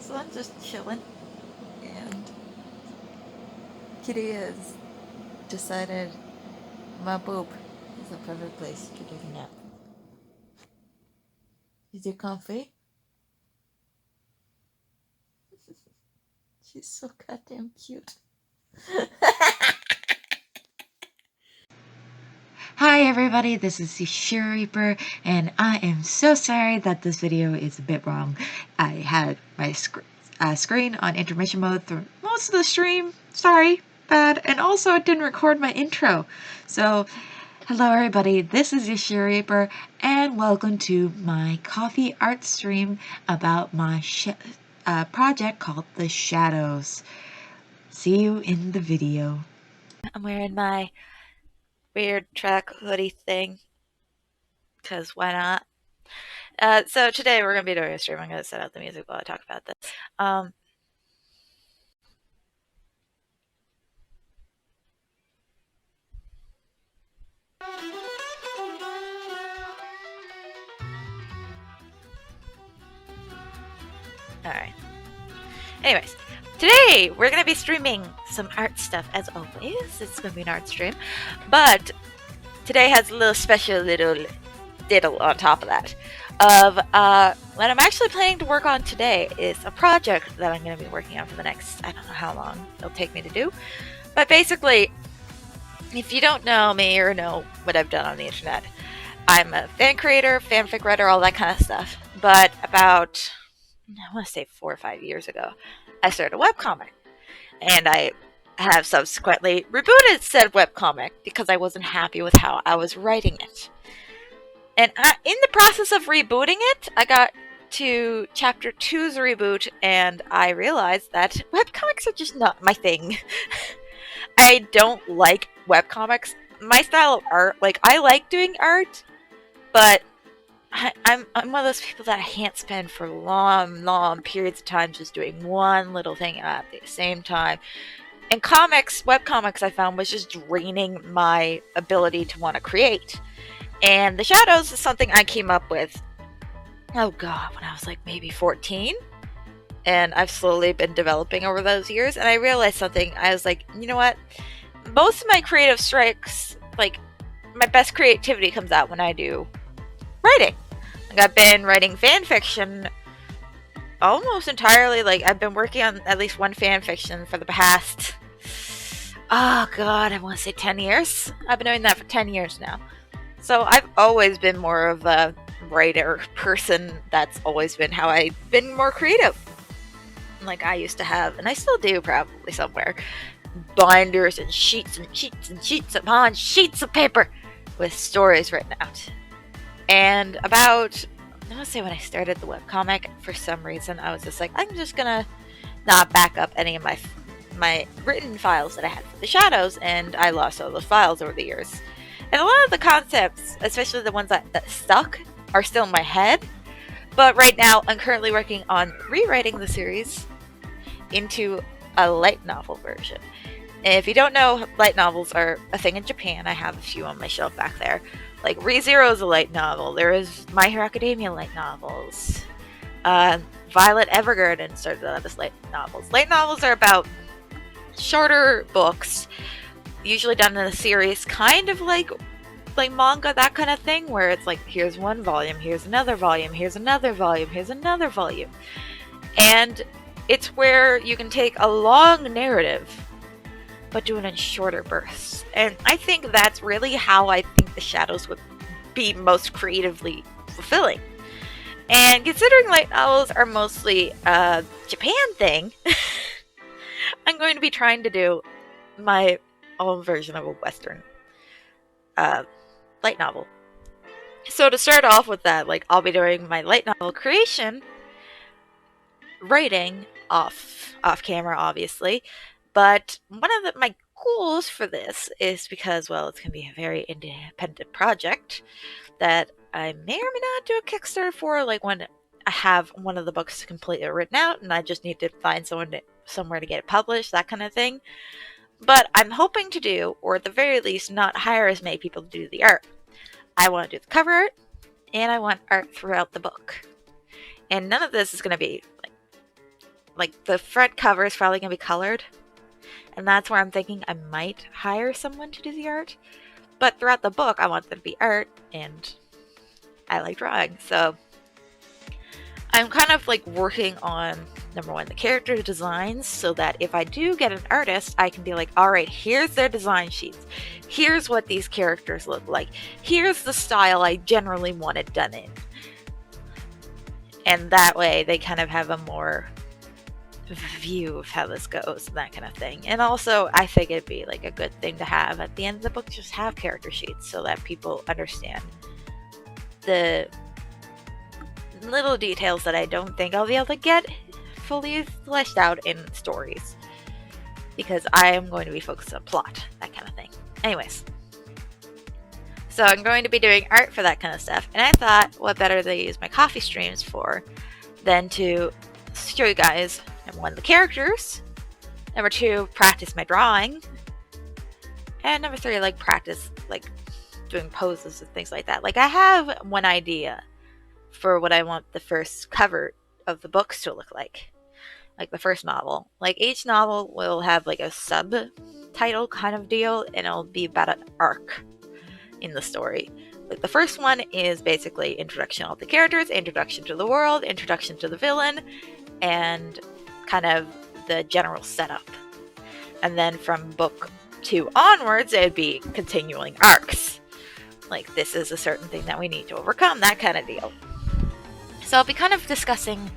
So I'm just chilling, and Kitty has decided my boob is a perfect place to take a nap. Is it comfy? She's so goddamn cute. Hi everybody, this is Yashiroreaper, and I am so sorry that this video is a bit wrong. I had my screen on intermission mode through most of the stream. Sorry, bad. And also it didn't record my intro. So, hello everybody, this is Yashiroreaper, and welcome to my Kofi art stream about my project called The Shadows. See you in the video. I'm wearing my weird track hoodie thing, because why not? So today we're going to be doing a stream. I'm going to set out the music while I talk about this. Alright. Anyways, today we're going to be streaming some art stuff as always. It's going to be an art stream. But today has a little special little diddle on top of that. What I'm actually planning to work on today is a project that I'm going to be working on for the next, I don't know how long it'll take me to do. But basically, if you don't know me or know what I've done on the internet, I'm a fan creator, fanfic writer, all that kind of stuff. But about, I want to say 4 or 5 years ago, I started a webcomic. And I have subsequently rebooted said webcomic because I wasn't happy with how I was writing it. And in the process of rebooting it, I got to chapter 2's reboot, and I realized that webcomics are just not my thing. I don't like webcomics. My style of art, like, I like doing art, but I'm one of those people that I can't spend for long periods of time just doing one little thing at the same time. And webcomics, I found was just draining my ability to want to create. And The Shadows is something I came up with, oh god, when I was like maybe 14. And I've slowly been developing over those years. And I realized something. I was like, you know what? Most of my creative strikes, like, my best creativity comes out when I do writing. Like, I've been writing fan fiction almost entirely. Like, I've been working on at least one fan fiction for the past, oh god, I want to say 10 years. I've been doing that for 10 years now. So I've always been more of a writer person. That's always been how I've been more creative. Like, I used to have, and I still do probably somewhere, binders and sheets and sheets and sheets upon sheets of paper with stories written out. And about, I want to say when I started the webcomic, for some reason I was just like, I'm just gonna not back up any of my written files that I had for The Shadows, and I lost all those files over the years. And a lot of the concepts, especially the ones that stuck, are still in my head. But right now, I'm currently working on rewriting the series into a light novel version. And if you don't know, light novels are a thing in Japan. I have a few on my shelf back there. Like, ReZero is a light novel. There is My Hero Academia light novels. Violet Evergarden started out as light novels. Light novels are about shorter books, usually done in a series, kind of like manga, that kind of thing, where it's like, here's one volume, here's another volume, here's another volume, here's another volume. And it's where you can take a long narrative but do it in shorter bursts. And I think that's really how I think The Shadows would be most creatively fulfilling. And considering light novels are mostly a Japan thing, I'm going to be trying to do my own version of a Western light novel. So to start off with that, like, I'll be doing my light novel creation, writing off camera, obviously. But one of my goals for this is because, well, it's going to be a very independent project that I may or may not do a Kickstarter for, like when I have one of the books completely written out and I just need to find somewhere to get it published, that kind of thing. But I'm hoping to do, or at the very least, not hire as many people to do the art. I want to do the cover art, and I want art throughout the book. And none of this is going to be like like the front cover is probably gonna be colored, and that's where I'm thinking I might hire someone to do the art. But throughout the book, I want there to be art, and I like drawing, so I'm kind of like working on number one, the character designs, so that if I do get an artist, I can be like, all right, here's their design sheets. Here's what these characters look like. Here's the style I generally want it done in. And that way they kind of have a more view of how this goes and that kind of thing. And also, I think it'd be like a good thing to have at the end of the book, just have character sheets so that people understand the little details that I don't think I'll be able to get fully fleshed out in stories, because I am going to be focused on plot, that kind of thing. Anyways, so I'm going to be doing art for that kind of stuff, and I thought, what better to use my Kofi streams for than to show you guys, number one, the characters, number two, practice my drawing, and number three, like practice like doing poses and things like that. Like, I have one idea for what I want the first cover of the books to look like the first novel. Like, each novel will have like a subtitle kind of deal, and it'll be about an arc in the story. Like, the first one is basically introduction of the characters, introduction to the world, introduction to the villain, and kind of the general setup. And then from book 2 onwards, it'd be continuing arcs. Like, this is a certain thing that we need to overcome, that kind of deal. So I'll be kind of discussing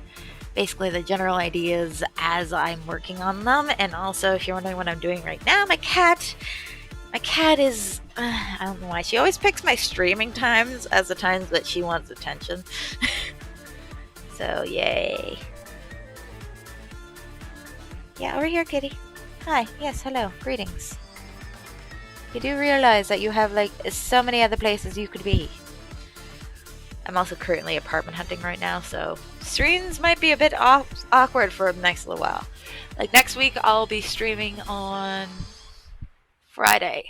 basically the general ideas as I'm working on them. And also, if you're wondering what I'm doing right now, my cat is, I don't know why, she always picks my streaming times as the times that she wants attention. So, yay. Yeah, over here, kitty. Hi, yes, hello, greetings. You do realize that you have like so many other places you could be. I'm also currently apartment hunting right now, so streams might be a bit awkward for the next little while. Like, next week I'll be streaming on Friday,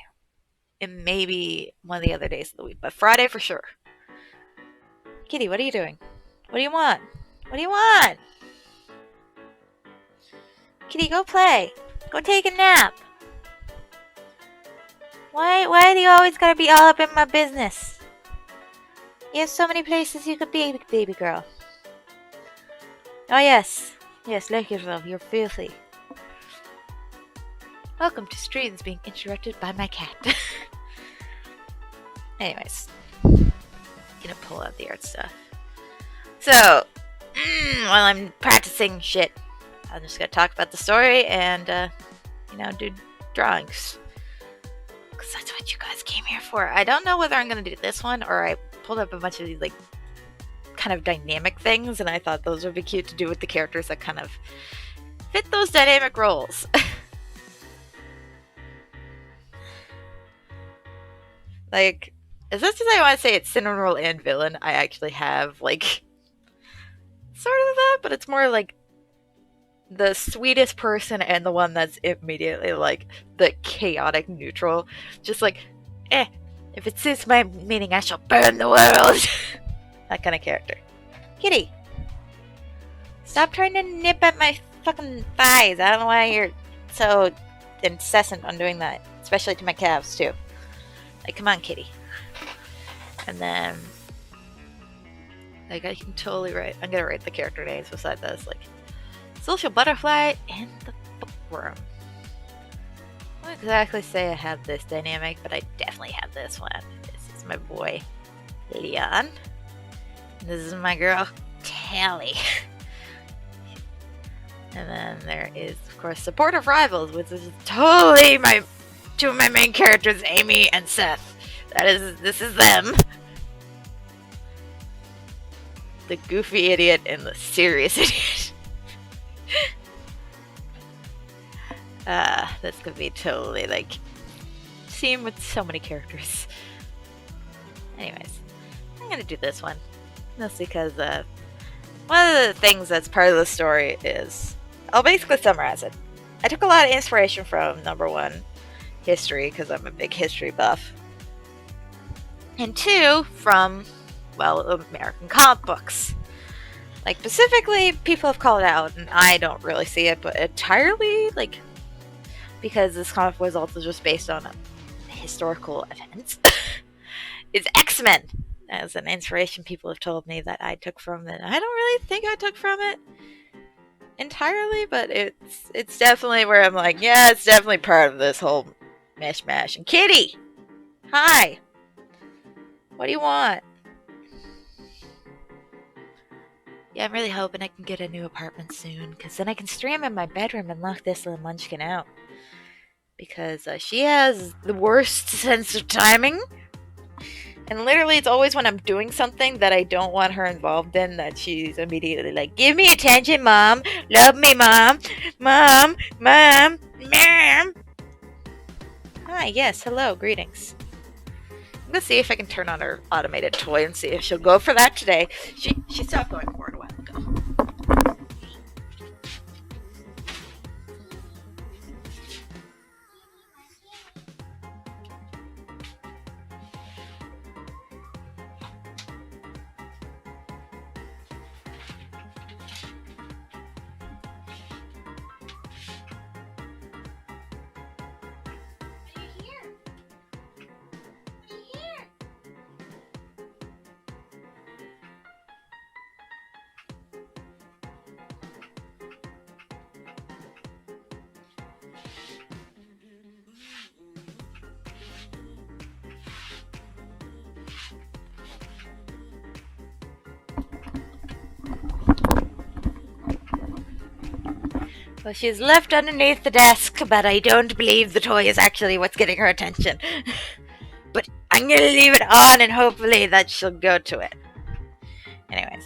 and maybe one of the other days of the week, but Friday for sure. Kitty, what are you doing? What do you want? What do you want? Kitty, go play. Go take a nap. Why do you always gotta be all up in my business? You have so many places you could be, baby girl. Oh yes. Yes, like yourself. You're filthy. Welcome to streams being interrupted by my cat. Anyways. Gonna pull out the art stuff. So, while I'm practicing shit, I'm just gonna talk about the story and, do drawings. Because that's what you guys came here for. I don't know whether I'm gonna do this one, or I pulled up a bunch of these, like, kind of dynamic things, and I thought those would be cute to do with the characters that kind of fit those dynamic roles. Like, as much as I want to say it's cinnamon roll and villain, I actually have, like, sort of that, but it's more like the sweetest person and the one that's immediately, like, the chaotic neutral. Just like, if it suits my meaning, I shall burn the world. That kind of character. Kitty! Stop trying to nip at my fucking thighs. I don't know why you're so incessant on doing that. Especially to my calves, too. Like, come on, kitty. And then, like, I can totally write. I'm gonna write the character names beside this. Like, Social Butterfly and the Bookworm. I won't exactly say I have this dynamic, but I definitely have this one. This is my boy, Leon. And this is my girl, Tally. And then there is, of course, Supportive Rivals, which is totally two of my main characters, Amy and Seth. This is them. The goofy idiot and the serious idiot. This could be totally, like, seen with so many characters. Anyways, I'm gonna do this one. Mostly because, one of the things that's part of the story is, I'll basically summarize it. I took a lot of inspiration from, number one, history, because I'm a big history buff. And two, from, well, American comic books. Like, specifically, people have called it out, and I don't really see it, but entirely, like, because this comic was also just based on historical events. It's X-Men as an inspiration. People have told me that I took from it. I don't really think I took from it entirely, but it's definitely where I'm like, yeah, it's definitely part of this whole mishmash. And Kitty, hi, what do you want? Yeah, I'm really hoping I can get a new apartment soon, because then I can stream in my bedroom and lock this little munchkin out. Because she has the worst sense of timing. And literally, it's always when I'm doing something that I don't want her involved in that she's immediately like, give me attention, Mom. Love me, Mom. Mom. Mom. Mom. Hi, yes, hello, greetings. I'm gonna see if I can turn on her automated toy and see if she'll go for that today. She stopped going for it a while ago. Well, she's left underneath the desk, but I don't believe the toy is actually what's getting her attention. But I'm gonna leave it on and hopefully that she'll go to it. Anyways.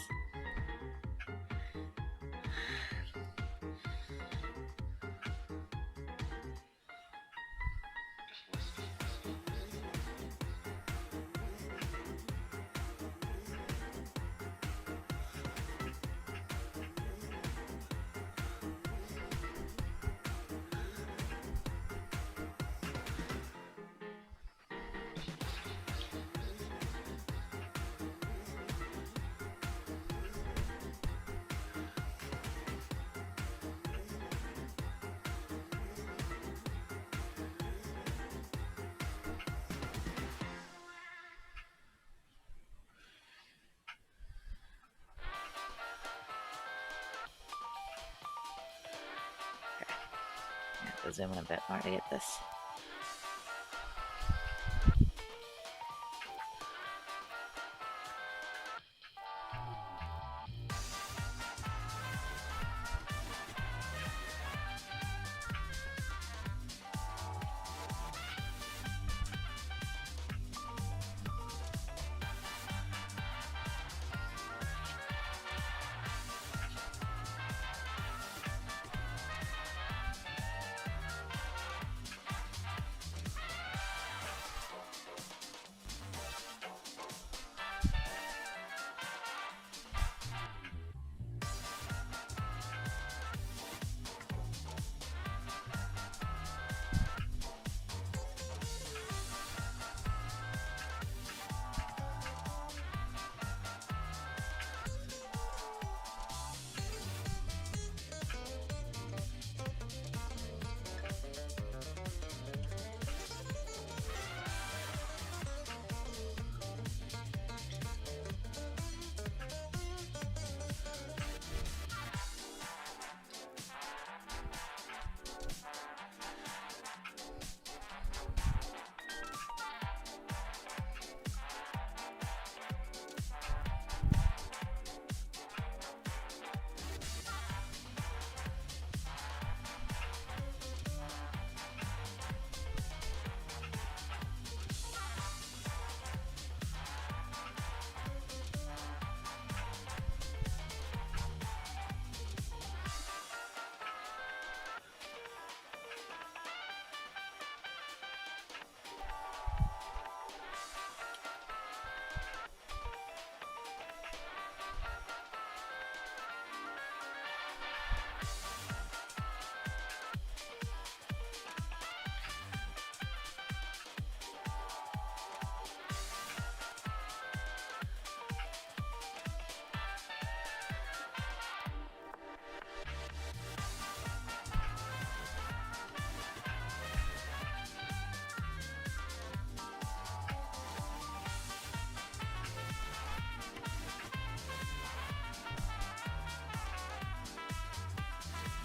I have to zoom in a bit more to get this.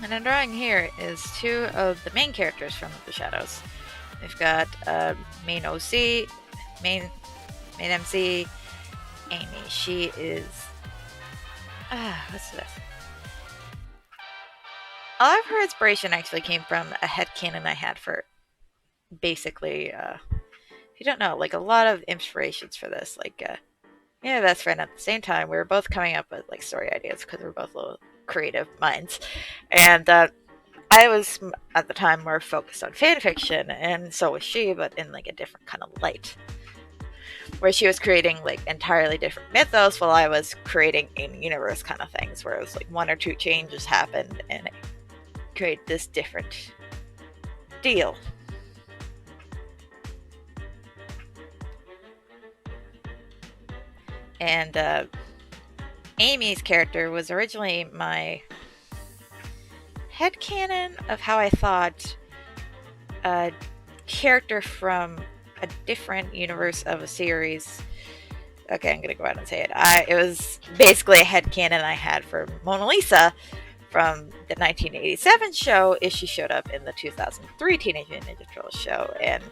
And I'm drawing here is two of the main characters from the Shadows. We've got main OC, main MC, Amy. She is what's this? A lot of her inspiration actually came from a headcanon I had for basically if you don't know, like a lot of inspirations for this. Like yeah, best friend at the same time. We were both coming up with like story ideas because we're both little creative minds. And I was at the time more focused on fan fiction, and so was she, but in like a different kind of light. Where she was creating like entirely different mythos, while I was creating in-universe kind of things, where it was like one or two changes happened and it created this different deal. And Amy's character was originally my headcanon of how I thought a character from a different universe of a series. Okay, I'm gonna go out and say it. It was basically a headcanon I had for Mona Lisa from the 1987 show if she showed up in the 2003 Teenage Mutant Ninja Turtles show, and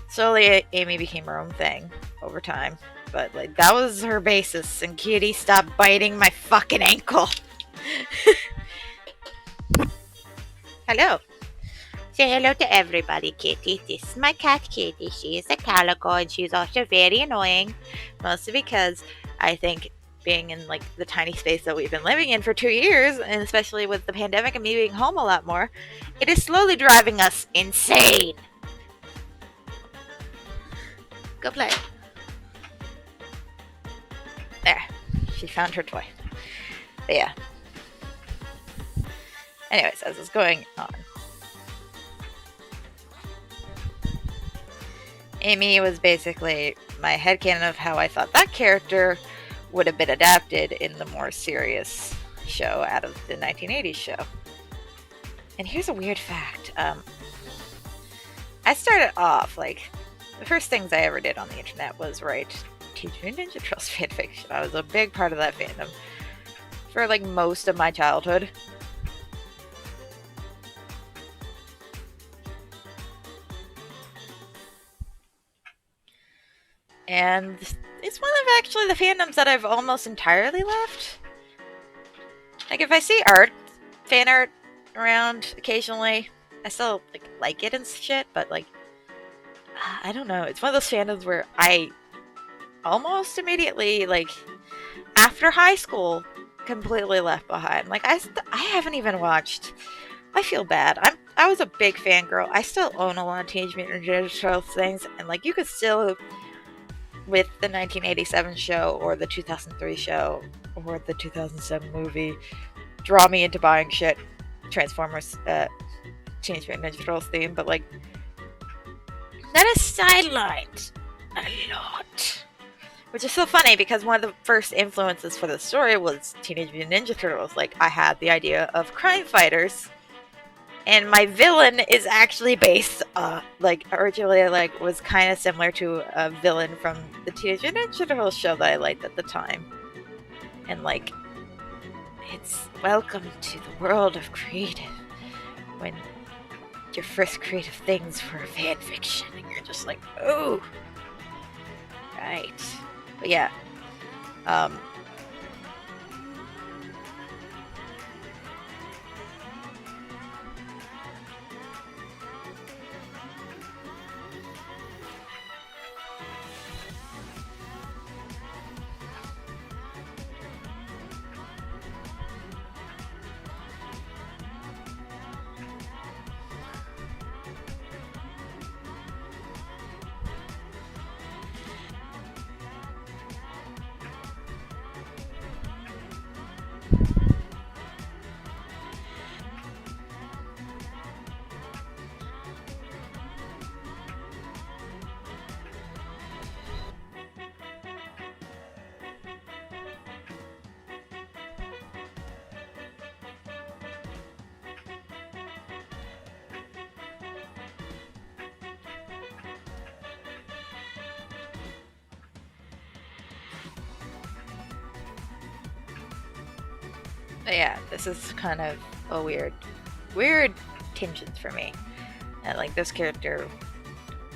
slowly Amy became her own thing over time. But like that was her basis. And Kitty, stop biting my fucking ankle. Hello. Say hello to everybody, Kitty. This is my cat, Kitty. She is a calico, and she's also very annoying. Mostly because I think being in like the tiny space that we've been living in for 2 years, and especially with the pandemic and me being home a lot more, it is slowly driving us insane. Go play. There. She found her toy. But yeah. Anyways, as it's going on, Amy was basically my headcanon of how I thought that character would have been adapted in the more serious show out of the 1980s show. And here's a weird fact. I started off, like, the first things I ever did on the internet was write Teenage Mutant Ninja Turtles fanfiction. I was a big part of that fandom for, like, most of my childhood. And it's one of actually the fandoms that I've almost entirely left. Like, if I see fan art around occasionally, I still like it and shit, but like, I don't know. It's one of those fandoms where I almost immediately, like, after high school, completely left behind. Like, I haven't even watched. I feel bad. I was a big fangirl. I still own a lot of Teenage Mutant Ninja Turtles things, and like, you could still, with the 1987 show or the 2003 show or the 2007 movie, draw me into buying shit Transformers Teenage Mutant Ninja Turtles theme, but like, that is sidelined a lot. Which is so funny because one of the first influences for the story was Teenage Mutant Ninja Turtles. Like, I had the idea of crime fighters, and my villain is actually based, like, originally, like, was kind of similar to a villain from the Teenage Mutant Ninja Turtles show that I liked at the time. And, like, it's welcome to the world of creative, when your first creative things for fan fiction, and you're just like, oh, right. But yeah, Yeah, this is kind of a weird tangent for me. And like this character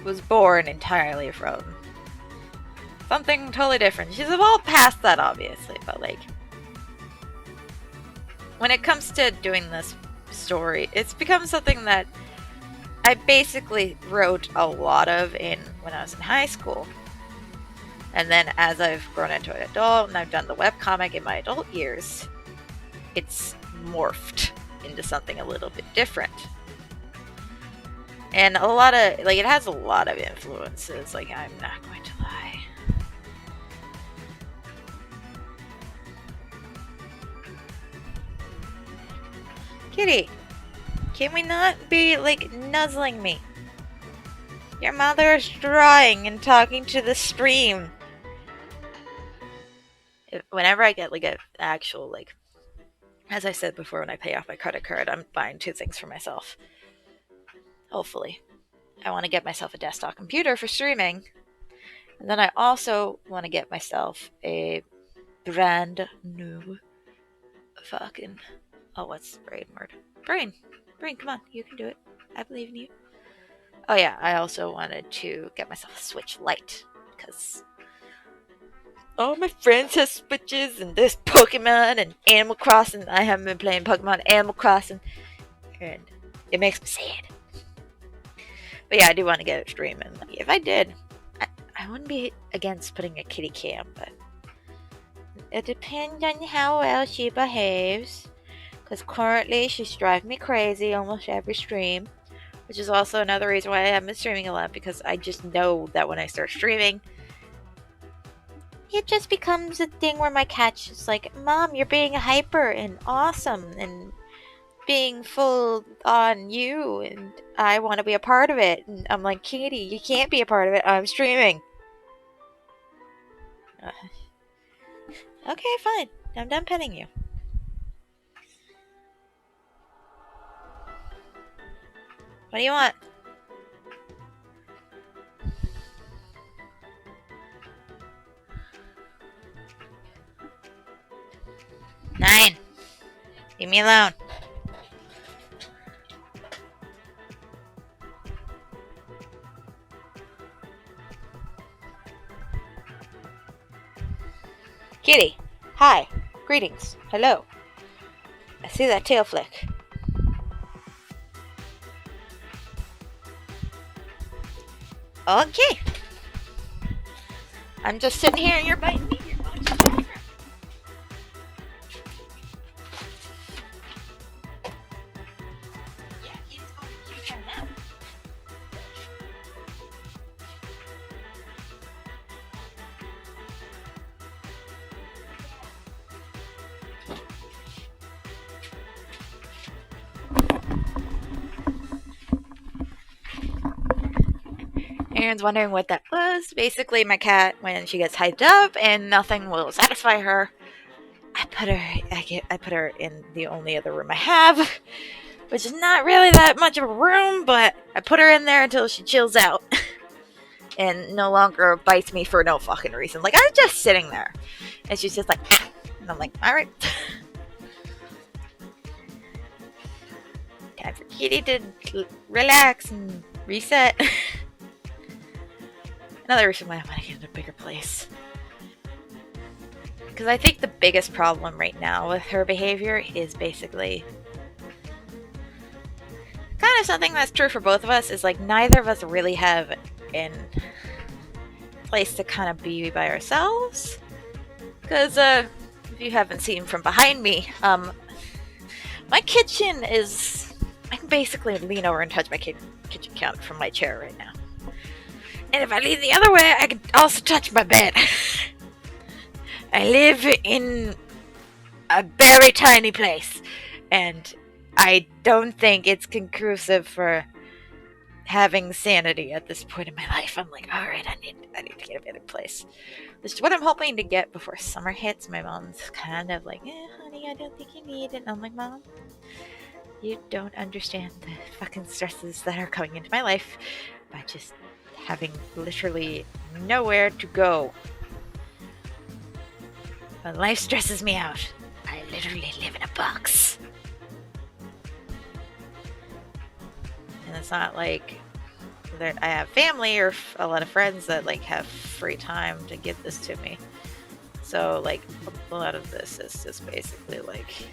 was born entirely from something totally different. She's evolved past that, obviously, but like when it comes to doing this story, it's become something that I basically wrote a lot of when I was in high school. And then as I've grown into an adult and I've done the webcomic in my adult years, it's morphed into something a little bit different. And a lot of, like, it has a lot of influences, like, I'm not going to lie. Kitty, can we not be, like, nuzzling me? Your mother is drawing and talking to the stream. Whenever I get, like, an actual, like, as I said before, when I pay off my credit card, I'm buying 2 things for myself. Hopefully. I want to get myself a desktop computer for streaming. And then I also want to get myself a brand new fucking... Oh, what's the brain word? Brain, come on, you can do it. I believe in you. Oh yeah, I also wanted to get myself a Switch Lite, because all my friends have Switches, and there's Pokemon and Animal Crossing. I haven't been playing Pokemon Animal Crossing, and it makes me sad. But yeah, I do want to get a stream, and if I did, I wouldn't be against putting a kitty cam, but it depends on how well she behaves. Because currently she's driving me crazy almost every stream, which is also another reason why I haven't been streaming a lot, because I just know that when I start streaming, it just becomes a thing where my cat's just like, Mom, you're being hyper and awesome and being full on you, and I want to be a part of it. And I'm like, Katie, you can't be a part of it. I'm streaming. Okay, fine. I'm done petting you. What do you want? Nine. Leave me alone. Kitty, hi. Greetings. Hello. I see that tail flick. Okay. I'm just sitting here and you're biting me. Aaron's wondering what that was. Basically, my cat, when she gets hyped up and nothing will satisfy her, I put her in the only other room I have, which is not really that much of a room, but I put her in there until she chills out and no longer bites me for no fucking reason. Like, I was just sitting there, and she's just like, ah. And I'm like, alright. Time for Kitty to relax and reset. Another reason why I want to get in a bigger place. Because I think the biggest problem right now with her behavior is basically kind of something that's true for both of us, is like neither of us really have a place to kind of be by ourselves. Because if you haven't seen from behind me, my kitchen is... I can basically lean over and touch my kitchen counter from my chair right now. And if I lean the other way, I can also touch my bed. I live in a very tiny place, and I don't think it's conclusive for having sanity at this point in my life. I'm like, alright, I need to get a better place. Which is what I'm hoping to get before summer hits. My mom's kind of like, honey, I don't think you need it. And I'm like, Mom, you don't understand the fucking stresses that are coming into my life by just having literally nowhere to go. When life stresses me out, I literally live in a box. And it's not like I have family or a lot of friends that like have free time to give this to me. So like a lot of this is just basically like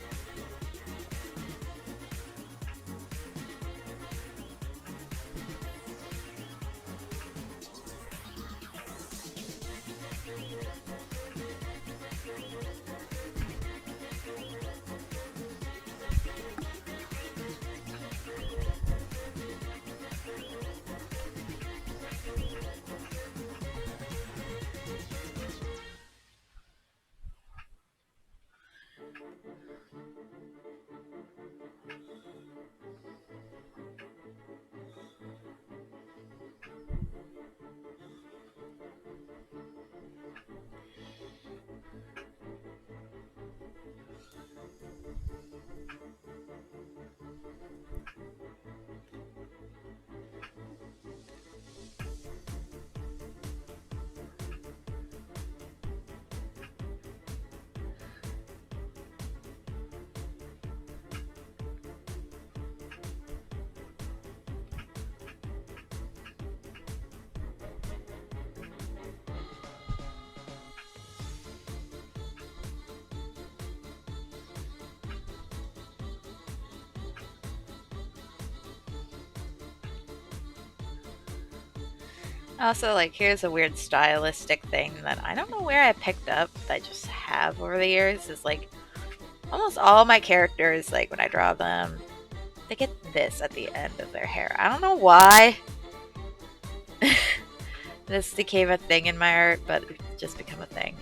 also, like, here's a weird stylistic thing that I don't know where I picked up that I just have over the years. Is like almost all my characters, like when I draw them, they get this at the end of their hair. I don't know why this became a thing in my art, but it just become a thing.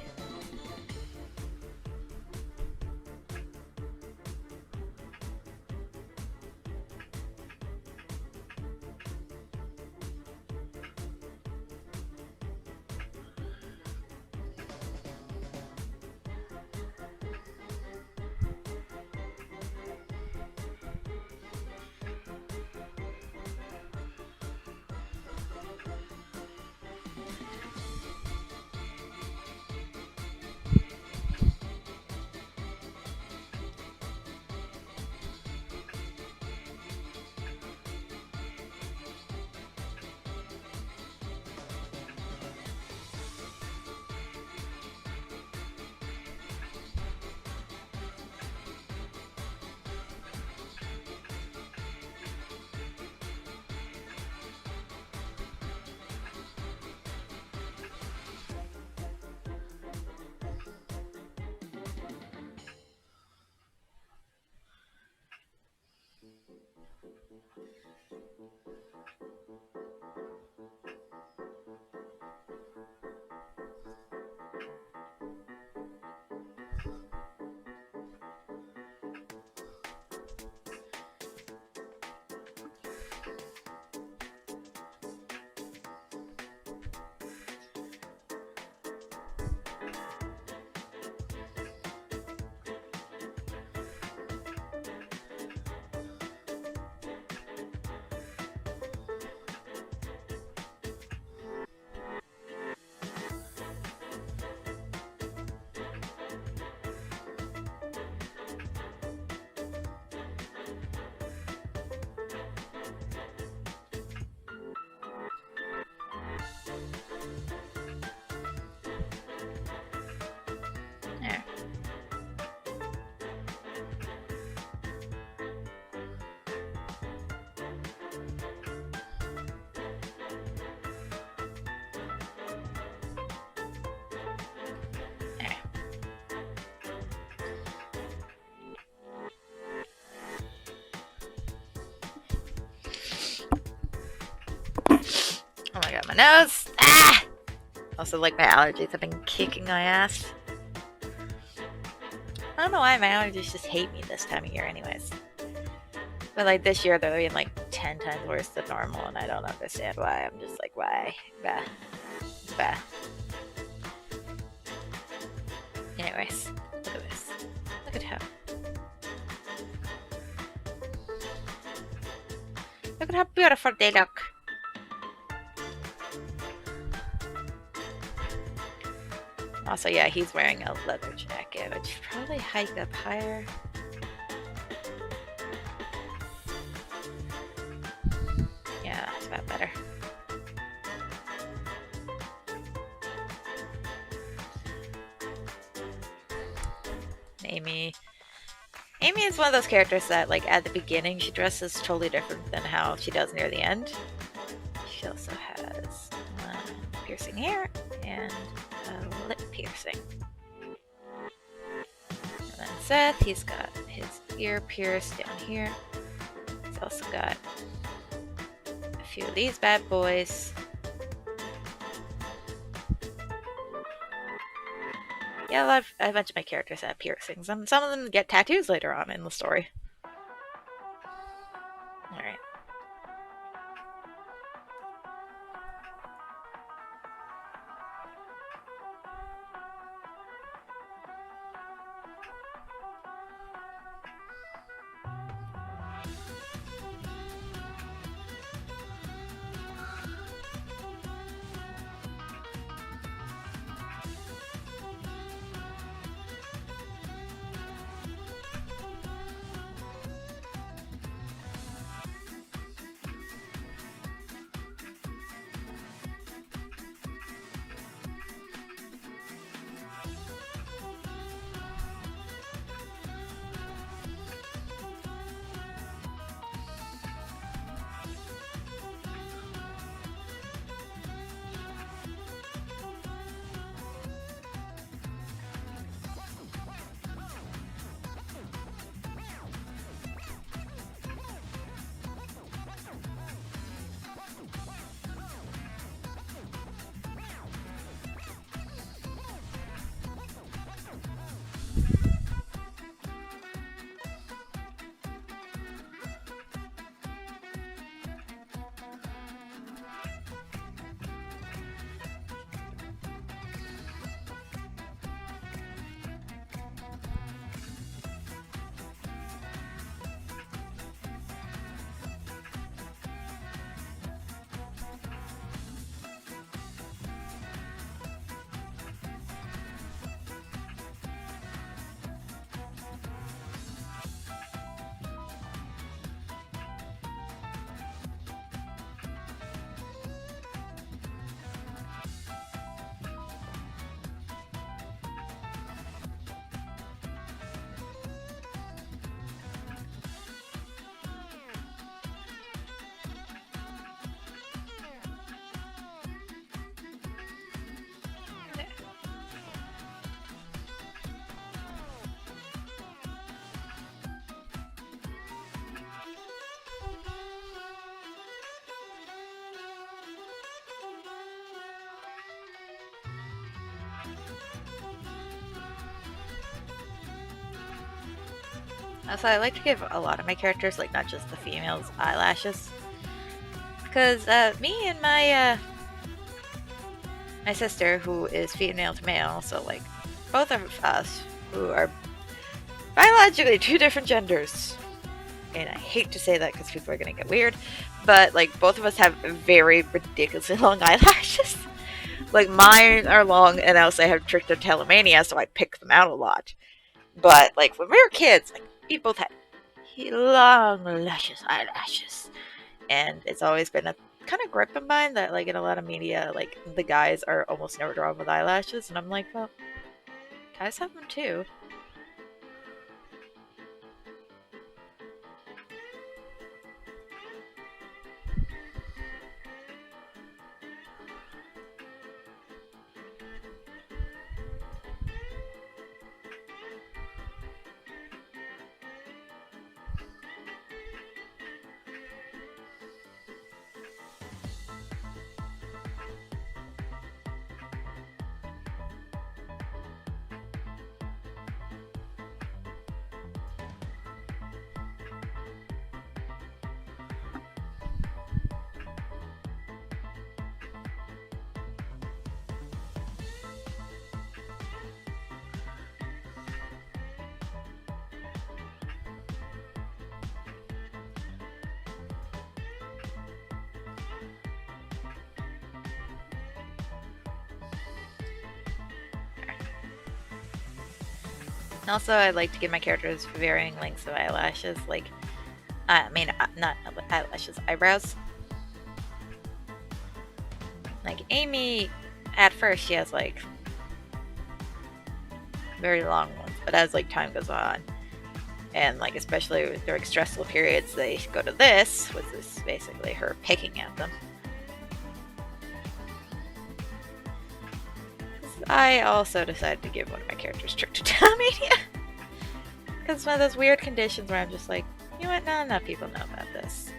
There. There. Oh my god, my nose! Ah! Also, like, my allergies have been kicking my ass. I don't know why my allergies just hate me this time of year, anyways. But like this year, they're being like 10 times worse than normal, and I don't understand why. I'm just like, why? Bah. Bah. Anyways, look at this. Look at how. Look at how beautiful they look. Also, yeah, he's wearing a leather jacket, which should probably hike up higher. Yeah, that's about better. Amy. Amy is one of those characters that, like, at the beginning, she dresses totally different than how she does near the end. She also has piercing hair and a lip piercing. And then Seth, he's got his ear pierced down here. He's also got a few of these bad boys. Yeah, a bunch of my characters have piercings, and some of them get tattoos later on in the story. Alright. Also, I like to give a lot of my characters, like, not just the females, eyelashes. Because me and my sister, who is female to male, so, like, both of us, who are biologically two different genders, and I hate to say that because people are going to get weird, but, like, both of us have very ridiculously long eyelashes. Like, mine are long, and also I have trichotillomania, so I pick them out a lot. But, like, when we were kids, like, we both had long, luscious eyelashes. And it's always been a kind of grip of mine that, like, in a lot of media, like, the guys are almost never drawn with eyelashes. And I'm like, well, guys have them too. Also, I like to give my characters varying lengths of eyelashes, like, not eyelashes, eyebrows. Like, Amy, at first, she has, like, very long ones, but as, like, time goes on, and, like, especially during stressful periods, they go to this, which is basically her picking at them. I also decided to give one of my characters trichotillomania. Because it's one of those weird conditions where I'm just like, you know what, not enough people know about this.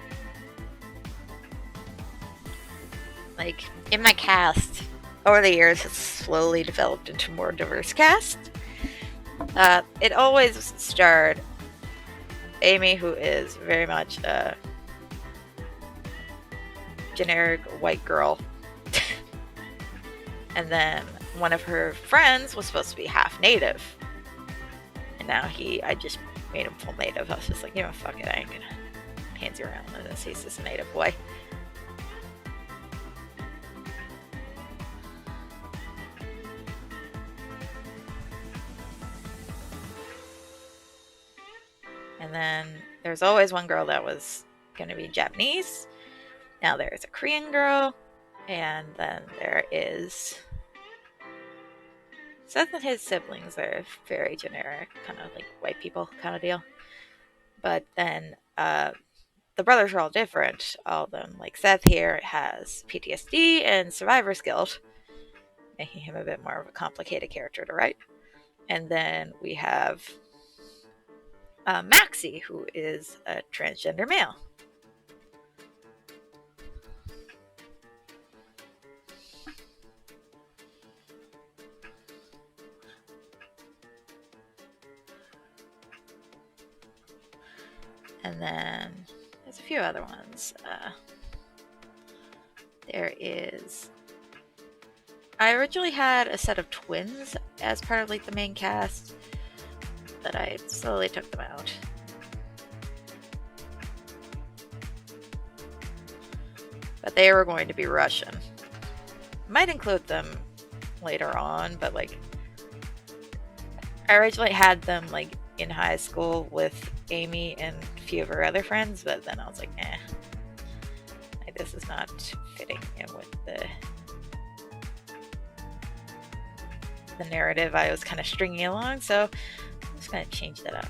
Like, in my cast, over the years, it's slowly developed into a more diverse cast. It always starred Amy, who is very much a generic white girl. And then one of her friends was supposed to be half native. And now I just made him full native. I was just like, you know, fuck it, I ain't gonna pansy around with this. He's just a native boy. And then there's always one girl that was gonna be Japanese. Now there's a Korean girl. And then there is Seth and his siblings are very generic, kind of like white people kind of deal. But then the brothers are all different, all of them. Like Seth here has PTSD and survivor's guilt, making him a bit more of a complicated character to write. And then we have Maxie, who is a transgender male. And then there's a few other ones. There is... I originally had a set of twins as part of like the main cast, but I slowly took them out. But they were going to be Russian. Might include them later on, but like I originally had them like in high school with Amy and a few of her other friends, but then I was like, like, this is not fitting in with the narrative I was kind of stringing along, so I'm just going to change that up.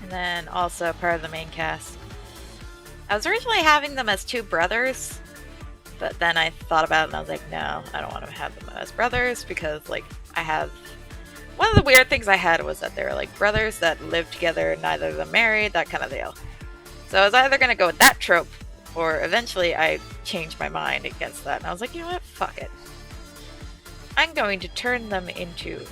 And then also part of the main cast. I was originally having them as two brothers, but then I thought about it and I was like, no, I don't want to have them as brothers because, like, one of the weird things I had was that they were like brothers that lived together, neither of them married, that kind of deal. So I was either going to go with that trope, or eventually I changed my mind against that, and I was like, you know what, fuck it. I'm going to turn them into,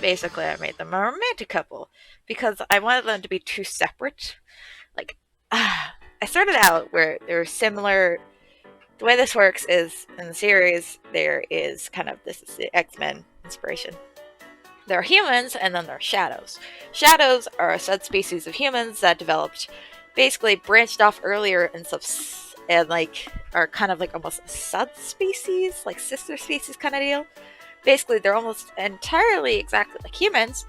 basically I made them a romantic couple, because I wanted them to be two separate. Like, I started out where they were similar. The way this works is, in the series, there is kind of, this is the X-Men inspiration. There are humans, and then there are shadows. Shadows are a subspecies of humans that developed, basically branched off earlier and like are kind of like almost a subspecies, like sister species kind of deal. Basically, they're almost entirely exactly like humans,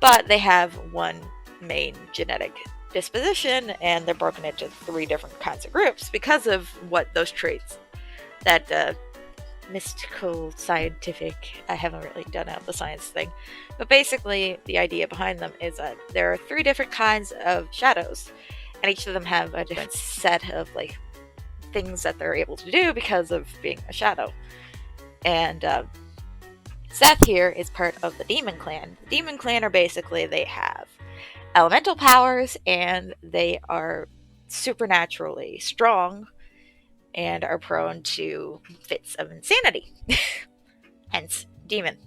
but they have one main genetic disposition, and they're broken into 3 different kinds of groups because of what those traits that mystical, scientific. I haven't really done out the science thing, but basically, the idea behind them is that there are 3 different kinds of shadows, and each of them have a different set of like things that they're able to do because of being a shadow. And Seth here is part of the Demon Clan. The Demon Clan are basically, they have elemental powers and they are supernaturally strong and are prone to fits of insanity. Hence, demon.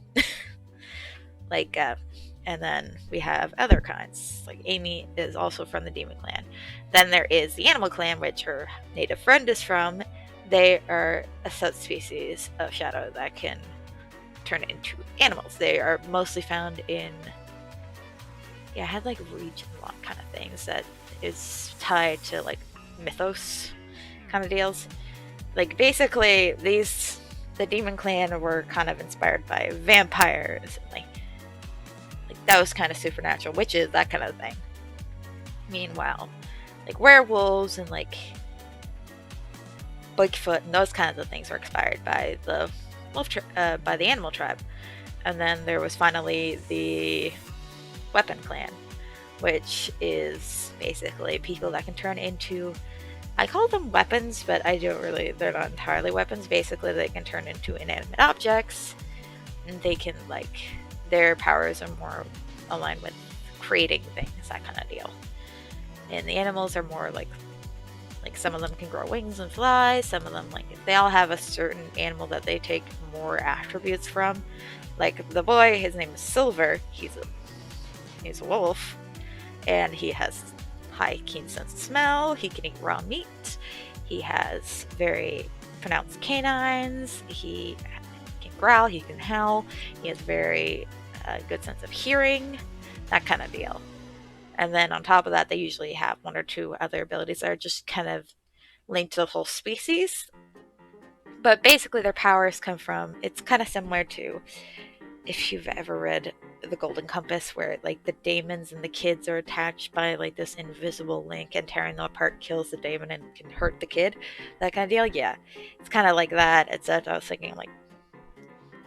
like, and then we have other kinds. Like Amy is also from the Demon Clan. Then there is the Animal Clan, which her native friend is from. They are a subspecies of shadow that can turn into animals. They are mostly found in, yeah, I had like region lock kind of things that is tied to like mythos kind of deals. Like basically the Demon Clan were kind of inspired by vampires and like those kind of supernatural witches, that kind of thing. Meanwhile, like werewolves and like Bigfoot and those kinds of things were inspired by the by the animal tribe. And then there was finally the Weapon Clan, which is basically people that can turn into, I call them weapons, but I don't really, they're not entirely weapons. Basically, they can turn into inanimate objects, and they can, like, their powers are more aligned with creating things, that kind of deal. And the animals are more like some of them can grow wings and fly, some of them, like, they all have a certain animal that they take more attributes from. Like the boy, his name is Silver, he's a wolf, and he has high keen sense of smell, he can eat raw meat, he has very pronounced canines, he can growl, he can howl, he has very good sense of hearing, that kind of deal. And then on top of that, they usually have 1 or 2 other abilities that are just kind of linked to the whole species. But basically their powers come from, it's kind of similar to if you've ever read The Golden Compass, where like the daemons and the kids are attached by like this invisible link, and tearing them apart kills the daemon and can hurt the kid, that kind of deal. Yeah, it's kind of like that. Except I was thinking, like,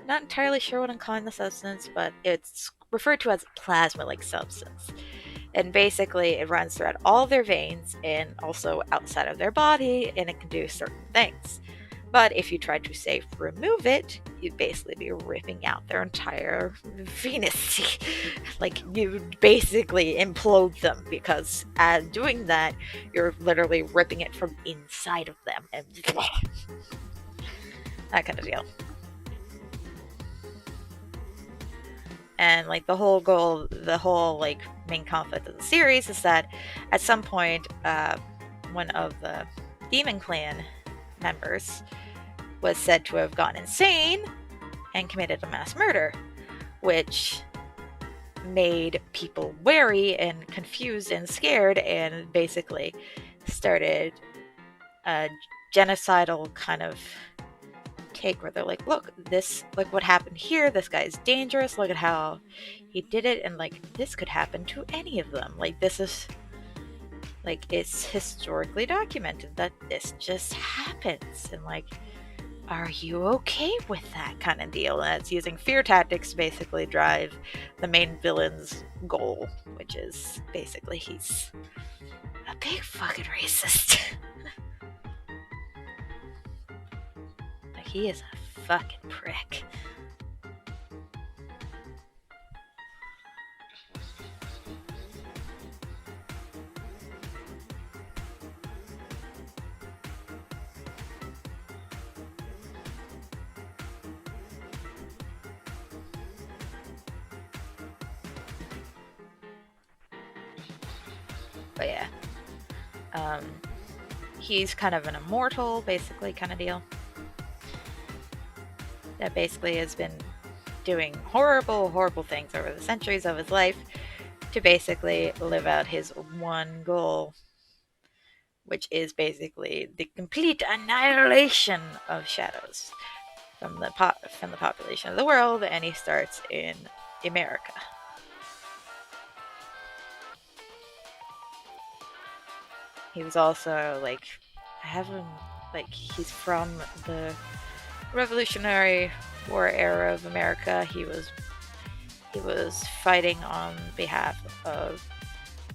not entirely sure what I'm calling the substance, but it's referred to as plasma-like substance. And basically it runs throughout all their veins and also outside of their body, and it can do certain things. But if you try to, say, remove it, you'd basically be ripping out their entire Venus. Like, you'd basically implode them, because as doing that, you're literally ripping it from inside of them. And that kind of deal. And like the whole goal, the whole like main conflict of the series is that at some point, one of the Demon Clan members was said to have gone insane and committed a mass murder, which made people wary and confused and scared, and basically started a genocidal kind of take where they're like, look, this, like, what happened here, this guy's dangerous, look at how he did it, and like this could happen to any of them. Like, this is, like, it's historically documented that this just happens, and like, are you okay with that kind of deal? And it's using fear tactics to basically drive the main villain's goal, which is basically he's a big fucking racist. Like, he is a fucking prick. But yeah, he's kind of an immortal, basically, kind of deal. That basically has been doing horrible, horrible things over the centuries of his life to basically live out his one goal, which is basically the complete annihilation of shadows from the population of the world, and he starts in America. He was also like, I have him, like, he's from the Revolutionary War era of America. He was fighting on behalf of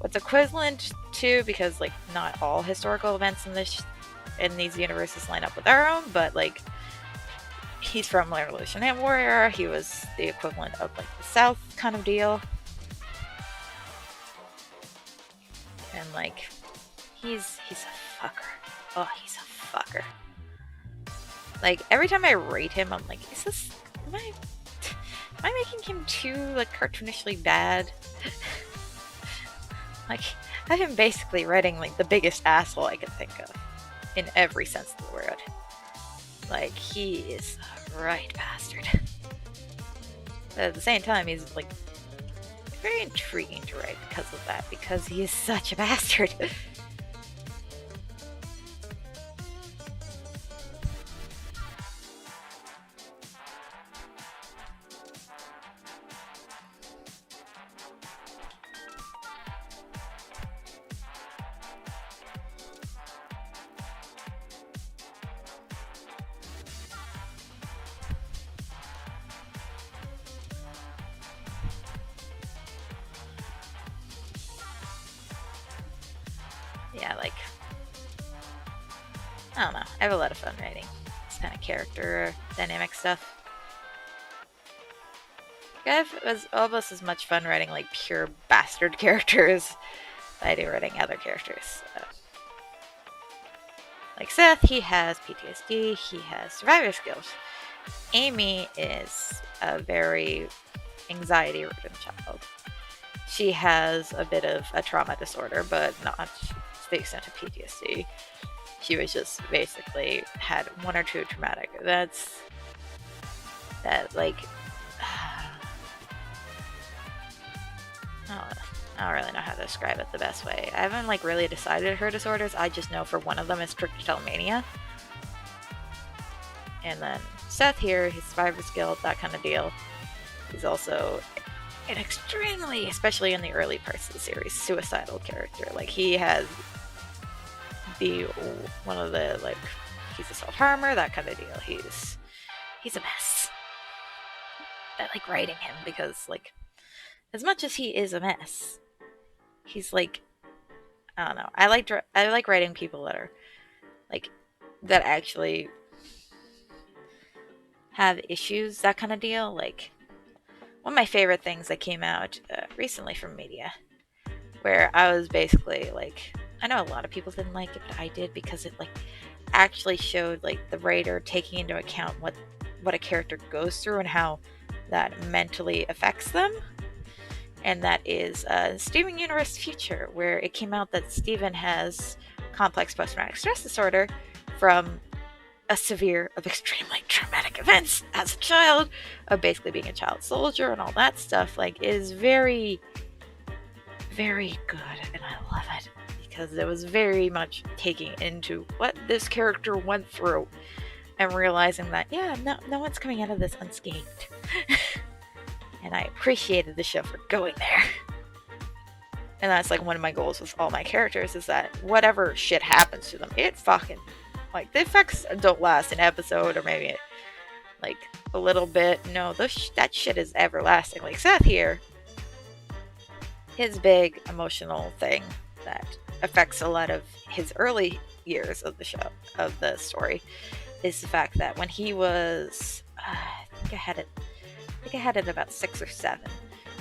what's equivalent to, because like not all historical events in these universes line up with our own, but like he's from the Revolutionary War era. He was the equivalent of like the South kind of deal, and like he's a fucker. Oh, he's a fucker. Like every time I rate him, I'm like, am I making him too like cartoonishly bad? Like I've been basically writing like the biggest asshole I could think of, in every sense of the word. Like he is a right bastard. But at the same time, he's like very intriguing to write because of that, because he is such a bastard. Yeah, like I don't know. I have a lot of fun writing this kind of character dynamic stuff. I have almost as much fun writing like pure bastard characters as I do writing other characters. Like Seth, he has PTSD, he has survivor skills. Amy is a very anxiety-ridden child. She has a bit of a trauma disorder, but not to the extent of PTSD. She was just basically had one or two traumatic events that, like, I don't really know how to describe it the best way. I haven't like really decided her disorders. I just know for one of them is trichotillomania. And then Seth here, his survivor's guilt, that kind of deal. He's also an extremely, especially in the early parts of the series, suicidal character. Like he has one of the like he's a self-harmer, that kind of deal. He's a mess. I like writing him because like as much as he is a mess, he's like I don't know. I like writing people that are like that actually have issues, that kind of deal. Like one of my favorite things that came out recently from media, where I was basically like, I know a lot of people didn't like it, but I did because it like actually showed like the writer taking into account what a character goes through and how that mentally affects them. And that is Steven Universe Future, where it came out that Steven has complex post-traumatic stress disorder from a severe of extremely traumatic events as a child, of basically being a child soldier and all that stuff. Like, is very, very good, and I love it because it was very much taking into what this character went through and realizing that, yeah, no one's coming out of this unscathed. And I appreciated the show for going there. And that's like one of my goals with all my characters, is that whatever shit happens to them, it fucking, like, the effects don't last an episode or maybe like a little bit. No, that shit is everlasting. Like Seth here, his big emotional thing that affects a lot of his early years of the show, of the story, is the fact that when he was, I think I had it about 6 or 7.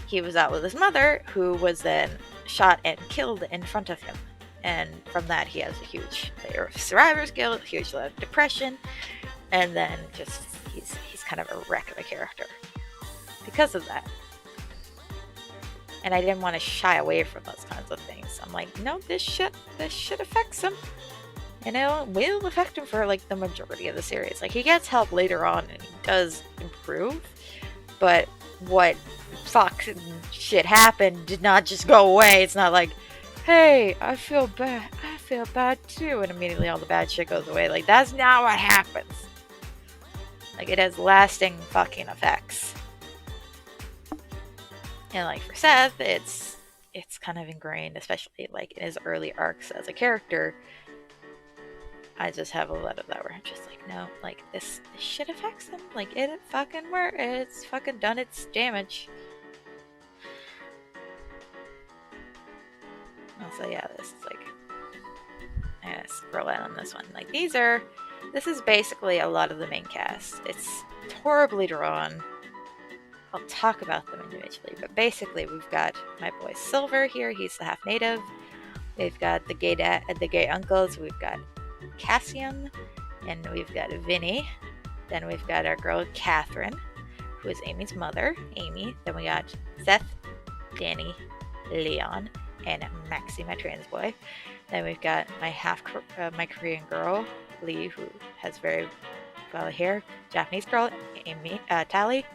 He was out with his mother, who was then shot and killed in front of him. And from that, he has a huge layer of survivor's guilt, a huge layer of depression, and then just he's kind of a wreck of a character because of that. And I didn't want to shy away from those kinds of things. I'm like, no, this shit affects him. And it will affect him for like the majority of the series. Like, he gets help later on and he does improve. But what fucking shit happened did not just go away. It's not like, hey, I feel bad too, and immediately all the bad shit goes away. Like, that's not what happens. Like, it has lasting fucking effects. And like for Seth, it's kind of ingrained, especially like in his early arcs as a character, I just have a lot of that where I'm just like, no, like this shit affects him. Like it fucking works. It's fucking done its damage. Also, yeah, this is like, I'm gonna scroll out on this one. Like this is basically a lot of the main cast. It's horribly drawn. I'll talk about them individually, but basically we've got my boy Silver here. He's the half native. We've got the gay uncles. We've got Cassian, and we've got Vinny. Then we've got our girl Catherine, who is Amy's mother, Amy. Then we got Seth, Danny, Leon, and Maxie, my trans boy. Then we've got my Korean girl, Lee, who has very well hair. Japanese girl, Amy, Tally.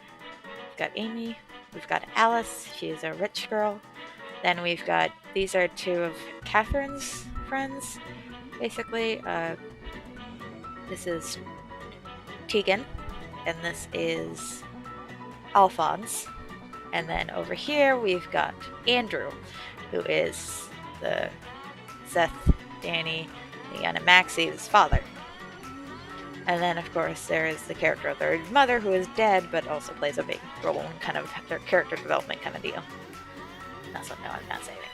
We've got Amy. We've got Alice. She's a rich girl. Then we've got, these are two of Catherine's friends, basically. This is Tegan, and this is Alphonse. And then over here we've got Andrew, who is the Seth, Danny, Leon, and Maxie's father. And then, of course, there is the character of their mother, who is dead, but also plays a big role in kind of their character development kind of deal. Also, no, I'm not saying that.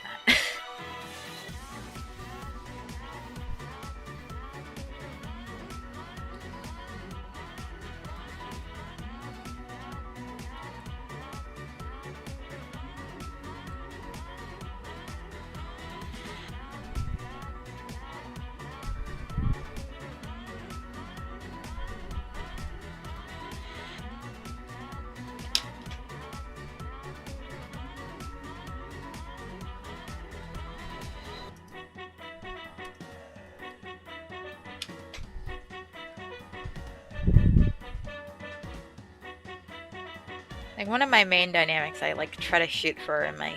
Like, one of my main dynamics I like try to shoot for in my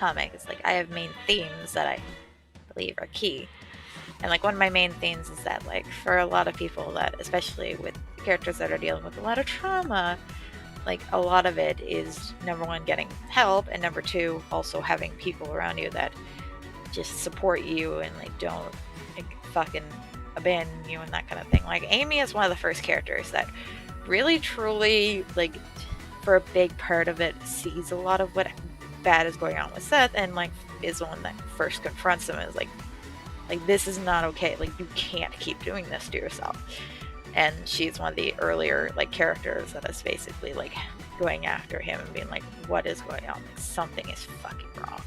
comic is like I have main themes that I believe are key. And like one of my main themes is that like for a lot of people that, especially with characters that are dealing with a lot of trauma, like a lot of it is, number one, getting help, and number two, also having people around you that just support you and like don't like fucking abandon you and that kind of thing. Like Amy is one of the first characters that really truly, like, for a big part of it, sees a lot of what bad is going on with Seth, and like is the one that first confronts him and is like this is not okay. Like, you can't keep doing this to yourself. And she's one of the earlier like characters that is basically like going after him and being like, what is going on? Like, something is fucking wrong.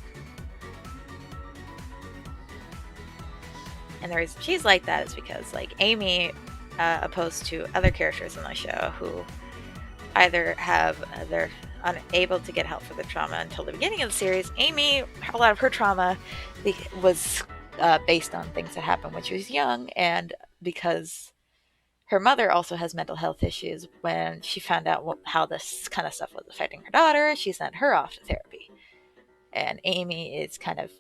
And the reason she's like that is because like Amy, opposed to other characters in the show who either they're unable to get help for the trauma until the beginning of the series, Amy, a lot of her trauma was based on things that happened when she was young, and because her mother also has mental health issues, when she found out how this kind of stuff was affecting her daughter, she sent her off to therapy. And Amy is kind of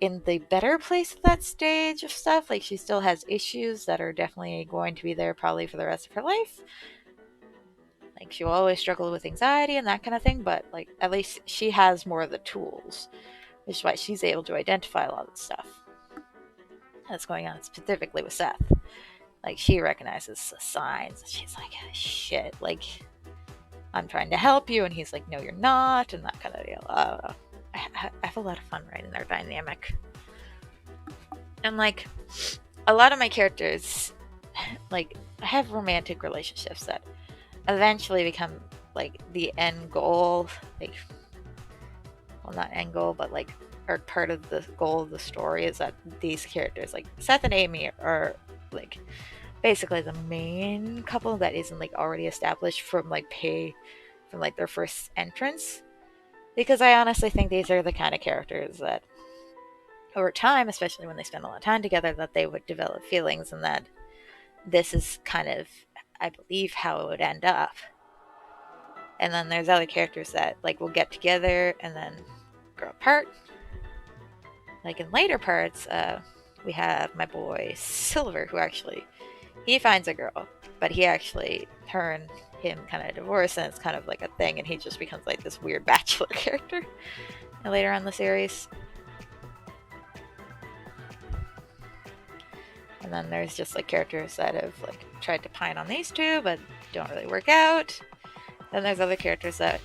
in the better place at that stage of stuff. Like, she still has issues that are definitely going to be there probably for the rest of her life. Like, she will always struggle with anxiety and that kind of thing, but like at least she has more of the tools, which is why she's able to identify a lot of the stuff that's going on specifically with Seth. Like, she recognizes the signs. She's like, shit, like, I'm trying to help you, and he's like, no, you're not, and that kind of deal. I have a lot of fun writing their dynamic. And like, a lot of my characters, like, have romantic relationships that eventually become like the end goal. Like, well, not end goal, but like are part of the goal of the story, is that these characters, like Seth and Amy, are like basically the main couple that isn't like already established from like their first entrance. Because I honestly think these are the kind of characters that over time, especially when they spend a lot of time together, that they would develop feelings, and that this is kind of, I believe, how it would end up. And then there's other characters that like will get together and then grow apart. Like in later parts, we have my boy Silver, who actually, he finds a girl, but her and him kind of divorce, and it's kind of like a thing, and he just becomes like this weird bachelor character later on in the series. And then there's just like characters that have like tried to pine on these two but don't really work out. Then there's other characters that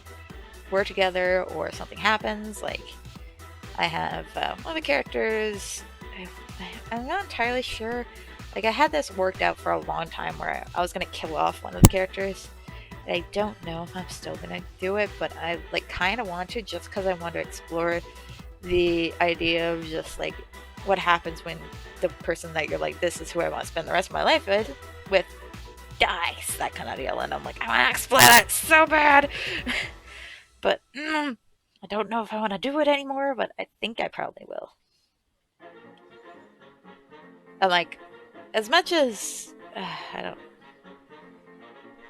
work together or something happens. Like I have one of the characters, I'm not entirely sure. Like I had this worked out for a long time where I was gonna kill off one of the characters. I don't know if I'm still gonna do it, but I like kind of want to, just because I want to explore the idea of just like what happens when the person that you're like, this is who I want to spend the rest of my life with dies, that kind of deal. And I'm like, I want to explore that so bad. But I don't know if I want to do it anymore, but I think I probably will. And like, as much as I don't,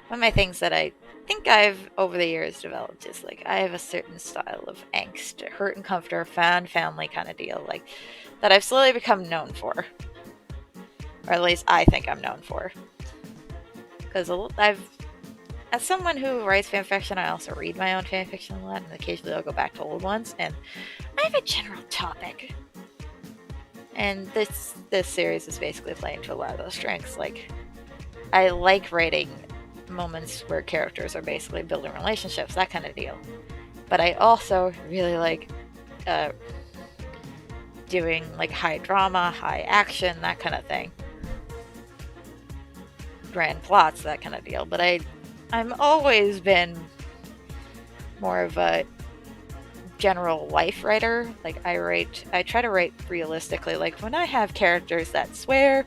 one of my things that I think I've over the years developed is like I have a certain style of angst, hurt and comfort, found family kind of deal, like that I've slowly become known for, or at least I think I'm known for. Because as someone who writes fanfiction, I also read my own fanfiction a lot, and occasionally I'll go back to old ones. And I have a general topic, and this series is basically playing to a lot of those strengths. Like I like writing moments where characters are basically building relationships, that kind of deal. But I also really like doing like high drama, high action, that kind of thing. Grand plots, that kind of deal. But I'm always been more of a general life writer. Like I try to write realistically. Like when I have characters that swear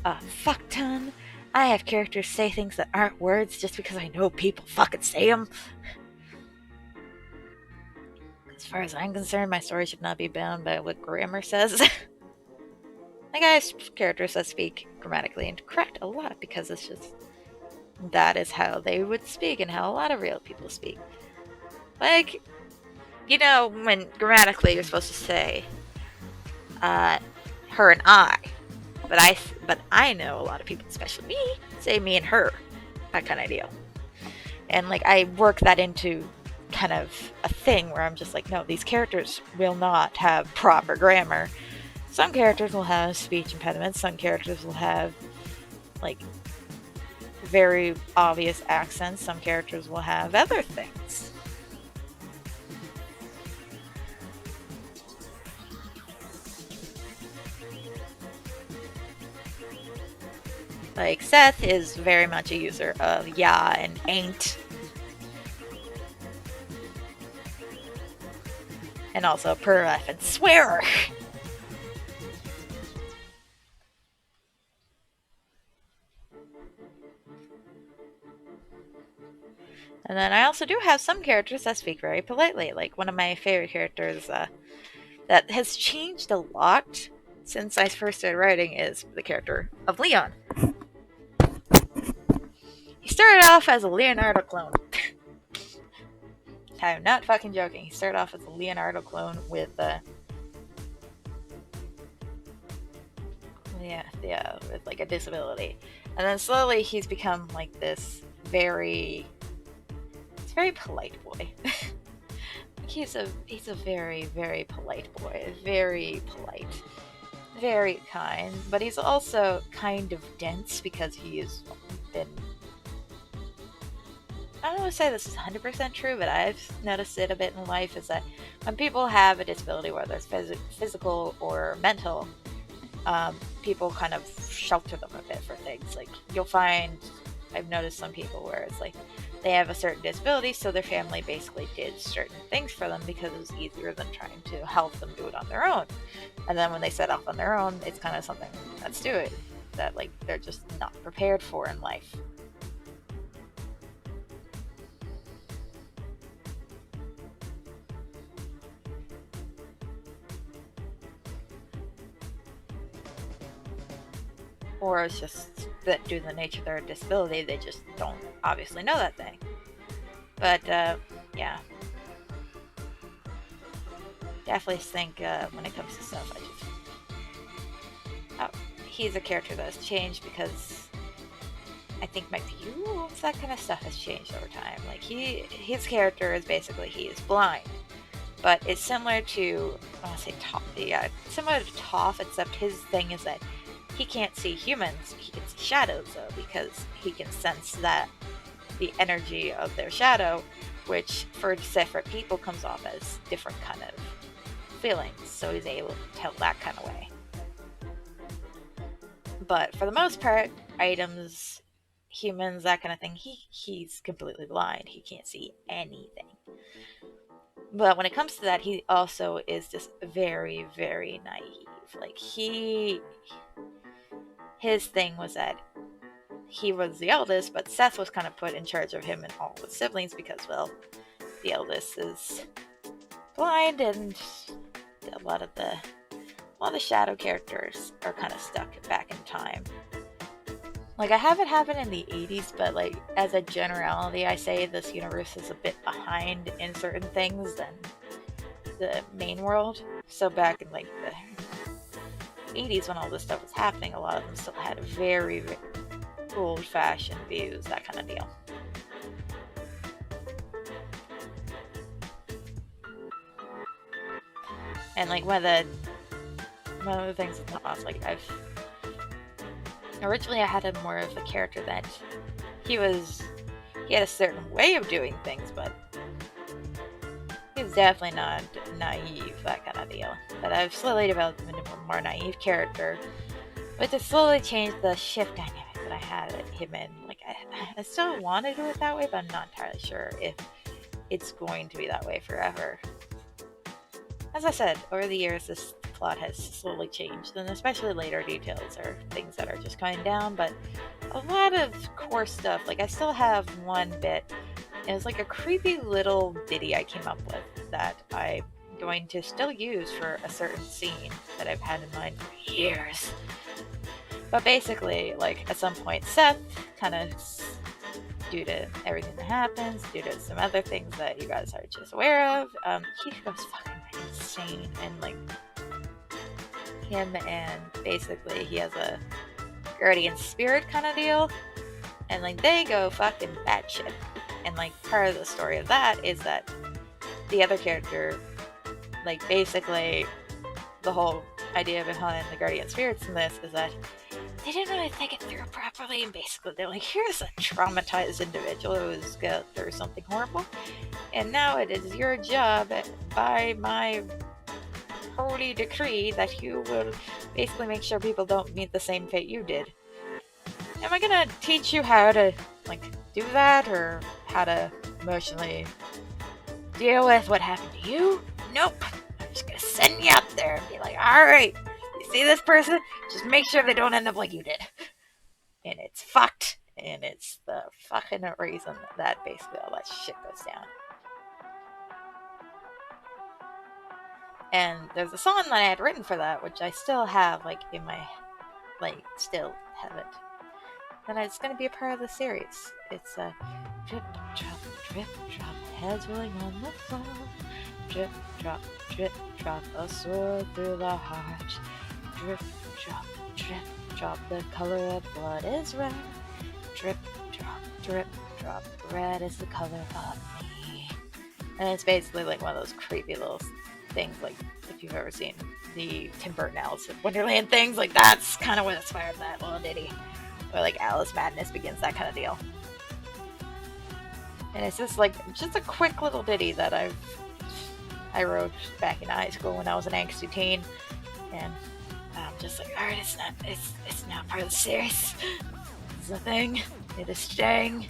a fuck ton, I have characters say things that aren't words just because I know people fucking say them. As far as I'm concerned, my story should not be bound by what grammar says. Like I have characters that speak grammatically incorrect a lot because it's just that is how they would speak and how a lot of real people speak. Like, you know, when grammatically you're supposed to say her and I, but I know a lot of people, especially me, say me and her, that kind of deal. And like I work that into kind of a thing where I'm just like, no, these characters will not have proper grammar. Some characters will have speech impediments, some characters will have like very obvious accents, some characters will have other things. Like Seth is very much a user of yeah and ain't. And also per F and swear. And then I also do have some characters that speak very politely. Like one of my favorite characters that has changed a lot since I first started writing is the character of Leon. He started off as a Leonardo clone. I'm not fucking joking. He started off as a Leonardo clone with with like a disability, and then slowly he's become like this very polite boy. he's a very, very polite boy, very polite, very kind, but he's also kind of dense because he has been, I don't want to say this is 100% true, but I've noticed it a bit in life, is that when people have a disability, whether it's physical or mental, people kind of shelter them a bit for things. Like you'll find, I've noticed some people where it's like they have a certain disability, so their family basically did certain things for them because it was easier than trying to help them do it on their own. And then when they set off on their own, it's kind of something that's to it that like they're just not prepared for in life. Or it's just that due to the nature of their disability, they just don't obviously know that thing. But, yeah. Definitely think when it comes to stuff, he's a character that has changed because I think my view of that kind of stuff has changed over time. Like, his character is basically, he is blind. But it's similar to, I want to say Toph, yeah, similar to Toph, except his thing is that he can't see humans, he can see shadows though, because he can sense that the energy of their shadow, which for separate people comes off as different kind of feelings, so he's able to tell that kind of way. But for the most part, items, humans, that kind of thing, he's completely blind. He can't see anything. But when it comes to that, he also is just very, very naive. Like his thing was that he was the eldest, but Seth was kind of put in charge of him and all his siblings because, well, the eldest is blind, and a lot of the shadow characters are kind of stuck back in time. Like, I have it happen in the 80s, but like as a generality, I say this universe is a bit behind in certain things than the main world. So back in like the 80s when all this stuff was happening, a lot of them still had very, very old-fashioned views, that kind of deal. And like one of the things that's not like originally I had him more of a character that he had a certain way of doing things, but he was definitely not naive, that kind of deal. But I've slowly developed him into a more naive character, but to slowly change the shift dynamic that I had him in. Like I still want to do it that way, but I'm not entirely sure if it's going to be that way forever. As I said, over the years this plot has slowly changed, and especially later details are things that are just going down, but a lot of core stuff, like I still have one bit, it was like a creepy little ditty I came up with that I'm going to still use for a certain scene that I've had in mind for years. But basically, like at some point Seth kind of, due to everything that happens, due to some other things that you guys are just aware of, he goes fucking insane, and like him and basically he has a guardian spirit kind of deal, and like they go fucking batshit. And like part of the story of that is that the other character, like basically the whole idea behind the guardian spirits in this is that they didn't really think it through properly, and basically they're like, here's a traumatized individual who's got through something horrible, and now it is your job by my holy decree that you will basically make sure people don't meet the same fate you did. Am I gonna teach you how to like do that, or how to emotionally deal with what happened to you? Nope. I'm just gonna send you out there and be like, alright, you see this person? Just make sure they don't end up like you did. And it's fucked, and it's the fucking reason that basically all that shit goes down. And there's a song that I had written for that, which I still have, like, in my, like, still have it. And it's going to be a part of the series. It's a drip, drop, heads rolling on the floor. Drip, drop, a sword through the heart. Drip, drop, the color of blood is red. Drip, drop, red is the color of me. And it's basically like one of those creepy little things, like if you've ever seen the Tim Burton Alice in Wonderland things, like that's kind of what inspired that little ditty, or like Alice Madness Begins, that kind of deal. And it's just like a quick little ditty that I wrote back in high school when I was an angsty teen, and I'm just like, alright, it's not part of the series. It's a thing. It is staying.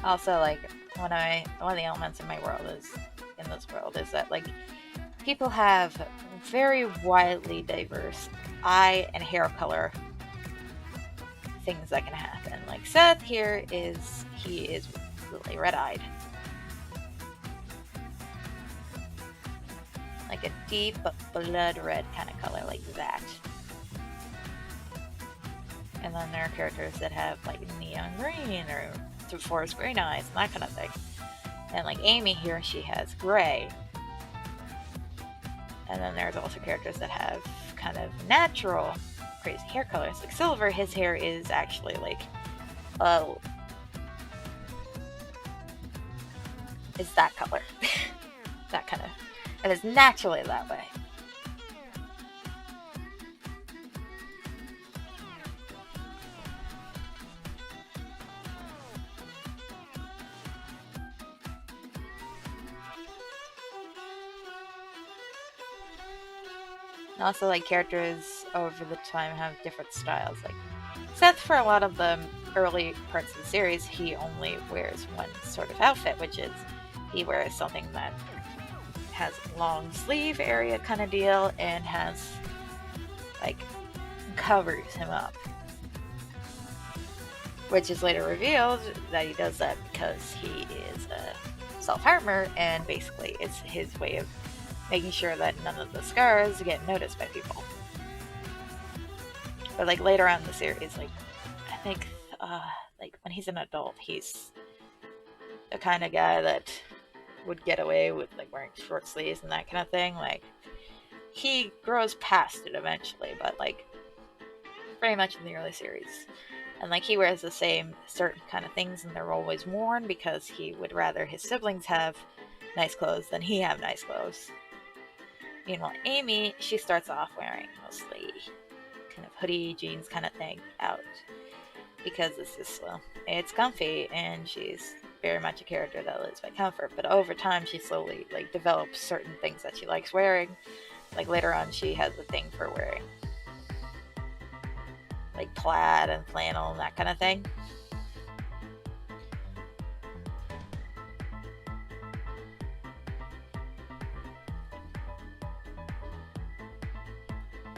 Also, like, one of the elements in this world is that, like, people have very widely diverse eye and hair color things that can happen. Like, Seth here he is really red-eyed. Like a deep blood red kind of color, like that. And then there are characters that have, like, neon green or forest green eyes and that kind of thing. And like Amy here, she has gray. And then there's also characters that have kind of natural crazy hair colors. Like Silver, his hair is actually like is that color. That kind of, it is naturally that way. And also, like, characters over the time have different styles. Like Seth, for a lot of the early parts of the series, he only wears one sort of outfit, which is he wears something that has long sleeve area kind of deal and has like covers him up, which is later revealed that he does that because he is a self-harmer, and basically it's his way of making sure that none of the scars get noticed by people. But like later on in the series, like I think like when he's an adult, he's the kind of guy that would get away with like wearing short sleeves and that kind of thing. Like he grows past it eventually, but like very much in the early series. And like he wears the same certain kind of things and they're always worn because he would rather his siblings have nice clothes than he have nice clothes. Meanwhile, Amy, she starts off wearing mostly kind of hoodie, jeans kind of thing out because it's just, well, it's comfy and she's very much a character that lives by comfort. But over time, she slowly like develops certain things that she likes wearing. Like later on, she has a thing for wearing like plaid and flannel and that kind of thing.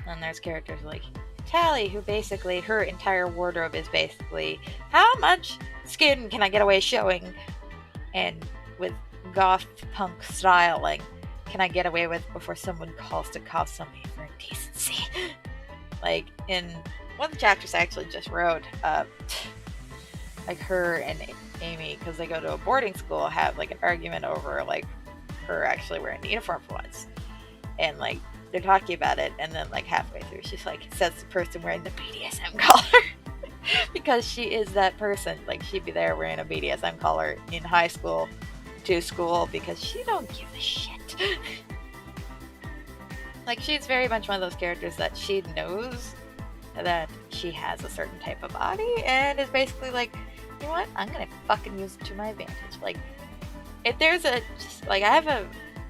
And there's characters like Tally, who basically, her entire wardrobe is basically, how much skin can I get away showing? And with goth punk styling, can I get away with before someone calls to cost on me for indecency? Like, in one of the chapters I actually just wrote, like her and Amy, because they go to a boarding school, have like an argument over like her actually wearing the uniform for once. And like, they're talking about it, and then like halfway through she's like, says the person wearing the BDSM collar. Because she is that person. Like she'd be there wearing a BDSM collar in high school to school because she don't give a shit. Like she's very much one of those characters that she knows that she has a certain type of body and is basically like, you know what, I'm gonna fucking use it to my advantage. Like if there's a just, like I have a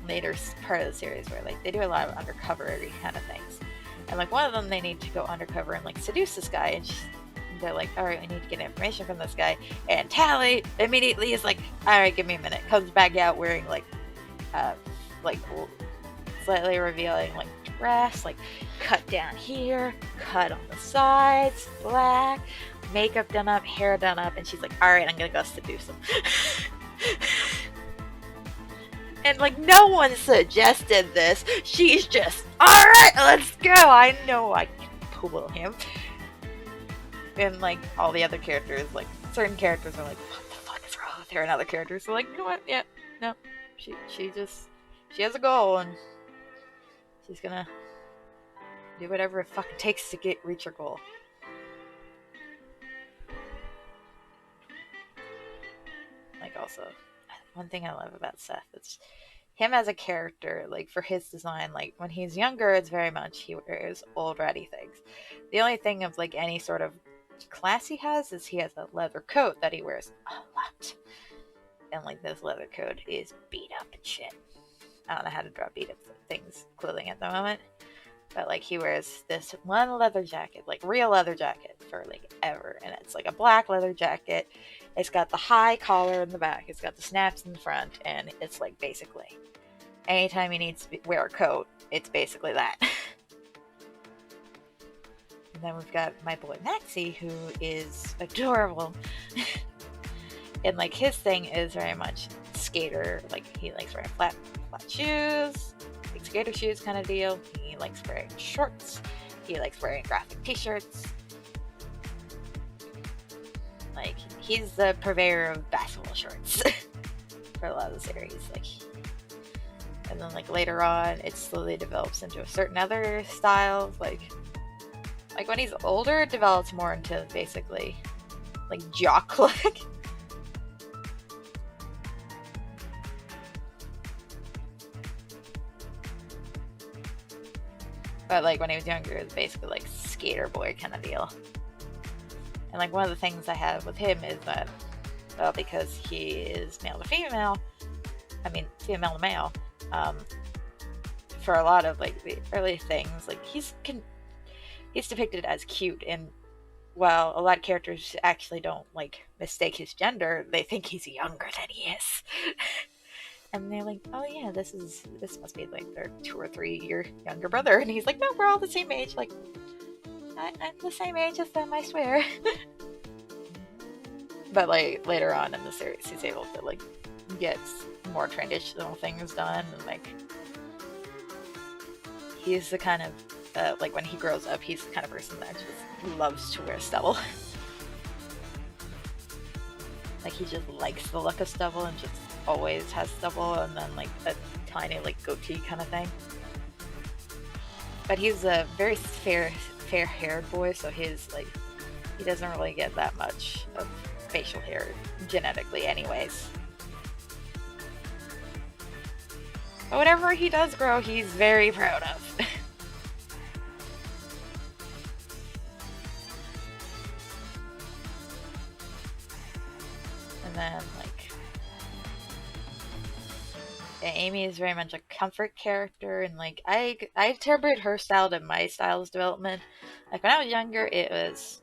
later part of the series where like they do a lot of undercover kind of things, and like one of them they need to go undercover and like seduce this guy, and they're like, all right, I need to get information from this guy, and Tally immediately is like, all right, give me a minute, comes back out wearing like slightly revealing like dress, like cut down here, cut on the sides, black, makeup done up, hair done up, and she's like, all right, I'm gonna go seduce him. And like no one suggested this. She's just, alright, let's go. I know I can pull him. And like all the other characters, like certain characters are like, what the fuck is wrong with her? And other characters are like, you know what? Yeah, no. She has a goal and she's gonna do whatever it fucking takes to reach her goal. Like also, one thing I love about Seth, it's him as a character, like for his design, like when he's younger, it's very much he wears old ratty things. The only thing of like any sort of class he has is he has a leather coat that he wears a lot. And like this leather coat is beat up and shit. I don't know how to draw beat up things clothing at the moment. But like he wears this one leather jacket, like real leather jacket for like ever. And it's like a black leather jacket. It's got the high collar in the back. It's got the snaps in the front. And it's like basically anytime he needs to wear a coat, it's basically that. And then we've got my boy Maxie, who is adorable. And like his thing is very much skater. Like he likes wearing flat shoes, like skater shoes kind of deal. He likes wearing shorts. He likes wearing graphic t-shirts. Like he's the purveyor of basketball shorts for a lot of the series. Like and then like later on it slowly develops into a certain other style. Like when he's older, it develops more into basically like jock look. But like when he was younger, it was basically like skater boy kind of deal. And like one of the things I have with him is that, well, because he is male to female, I mean female to male, for a lot of like the early things, like he's depicted as cute, and while a lot of characters actually don't like mistake his gender, they think he's younger than he is. And they're like, oh yeah, this must be like their 2 or 3 year younger brother. And he's like, no, we're all the same age. Like, I'm the same age as them, I swear. But like later on in the series, he's able to like get more traditional things done, and like he's the kind of like when he grows up, he's the kind of person that just loves to wear stubble. Like he just likes the look of stubble and just always has stubble, and then like a tiny like goatee kind of thing. But he's a very fair-haired boy, so his like he doesn't really get that much of facial hair genetically anyways. But whatever he does grow, he's very proud of. And then like Amy is very much a comfort character, and like I interpret her style to my style's development. Like when I was younger, it was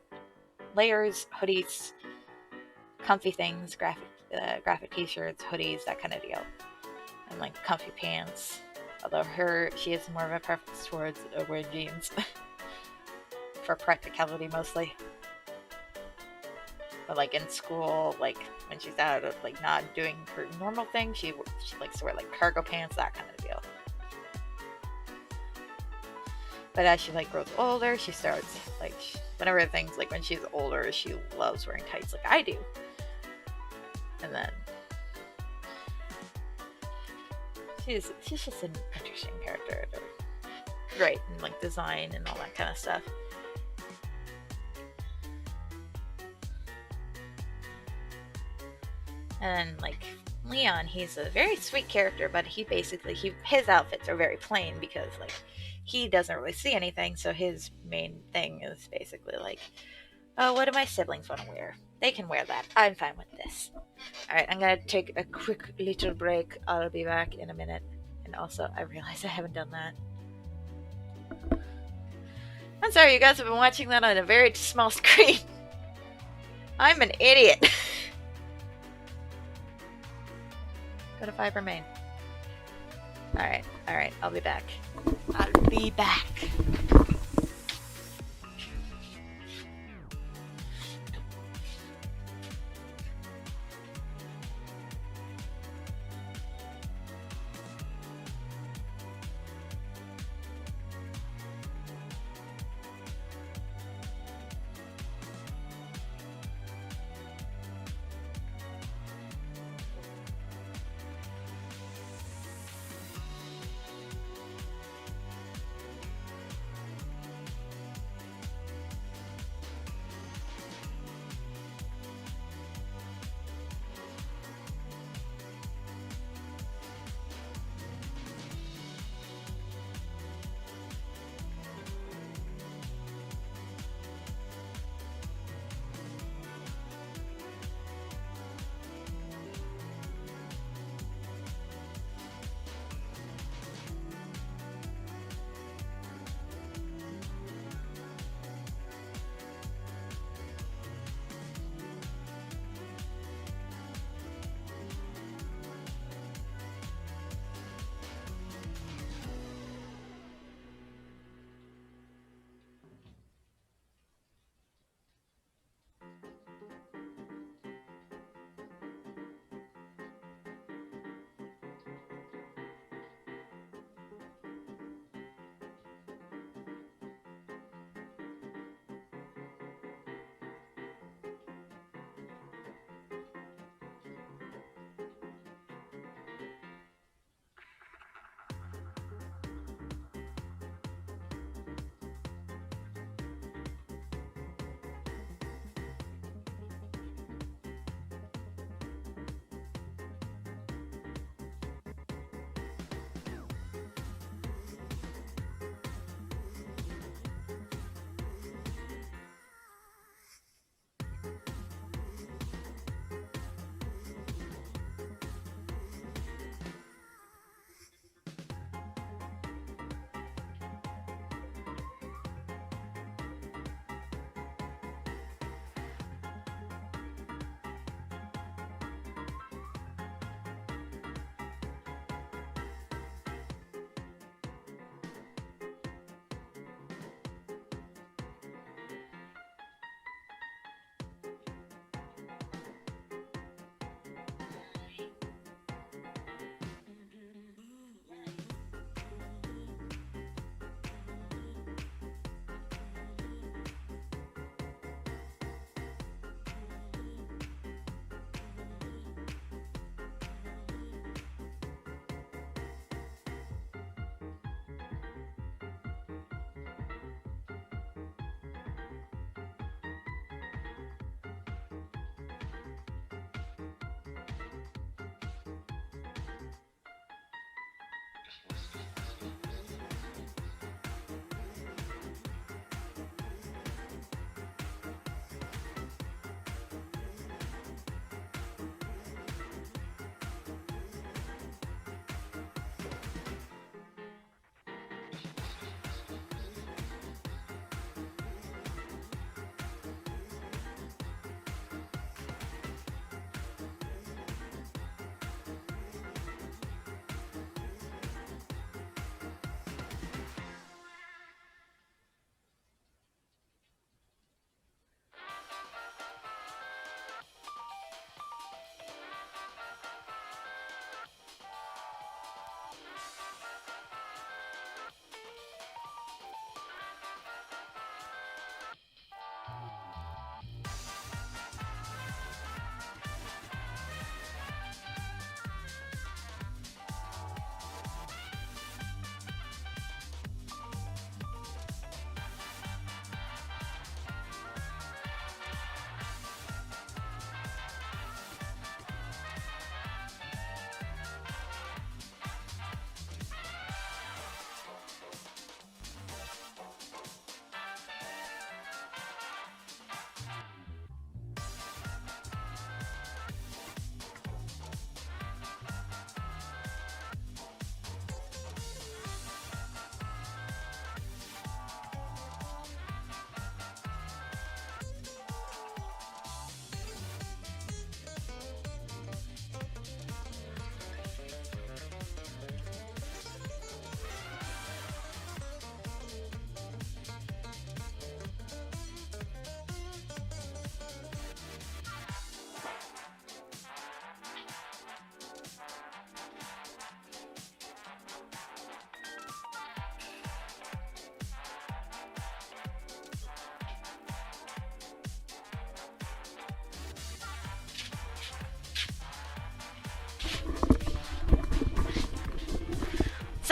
layers, hoodies, comfy things, graphic t-shirts, hoodies, that kind of deal, and like comfy pants. Although she has more of a preference towards wearing jeans for practicality mostly. But like in school, like when she's out of like not doing her normal thing, she likes to wear like cargo pants, that kind of deal. But as she like grows older, she starts like whenever things like when she's older, she loves wearing tights like I do. And then she's just an interesting character, great in like design and all that kind of stuff. And like Leon, he's a very sweet character, but his outfits are very plain because like he doesn't really see anything, so his main thing is basically like, oh, what do my siblings want to wear? They can wear that. I'm fine with this. Alright, I'm gonna take a quick little break. I'll be back in a minute. And also, I realize I haven't done that. I'm sorry, you guys have been watching that on a very small screen. I'm an idiot. Go to Fiber Main. Alright, I'll be back. I'll be back.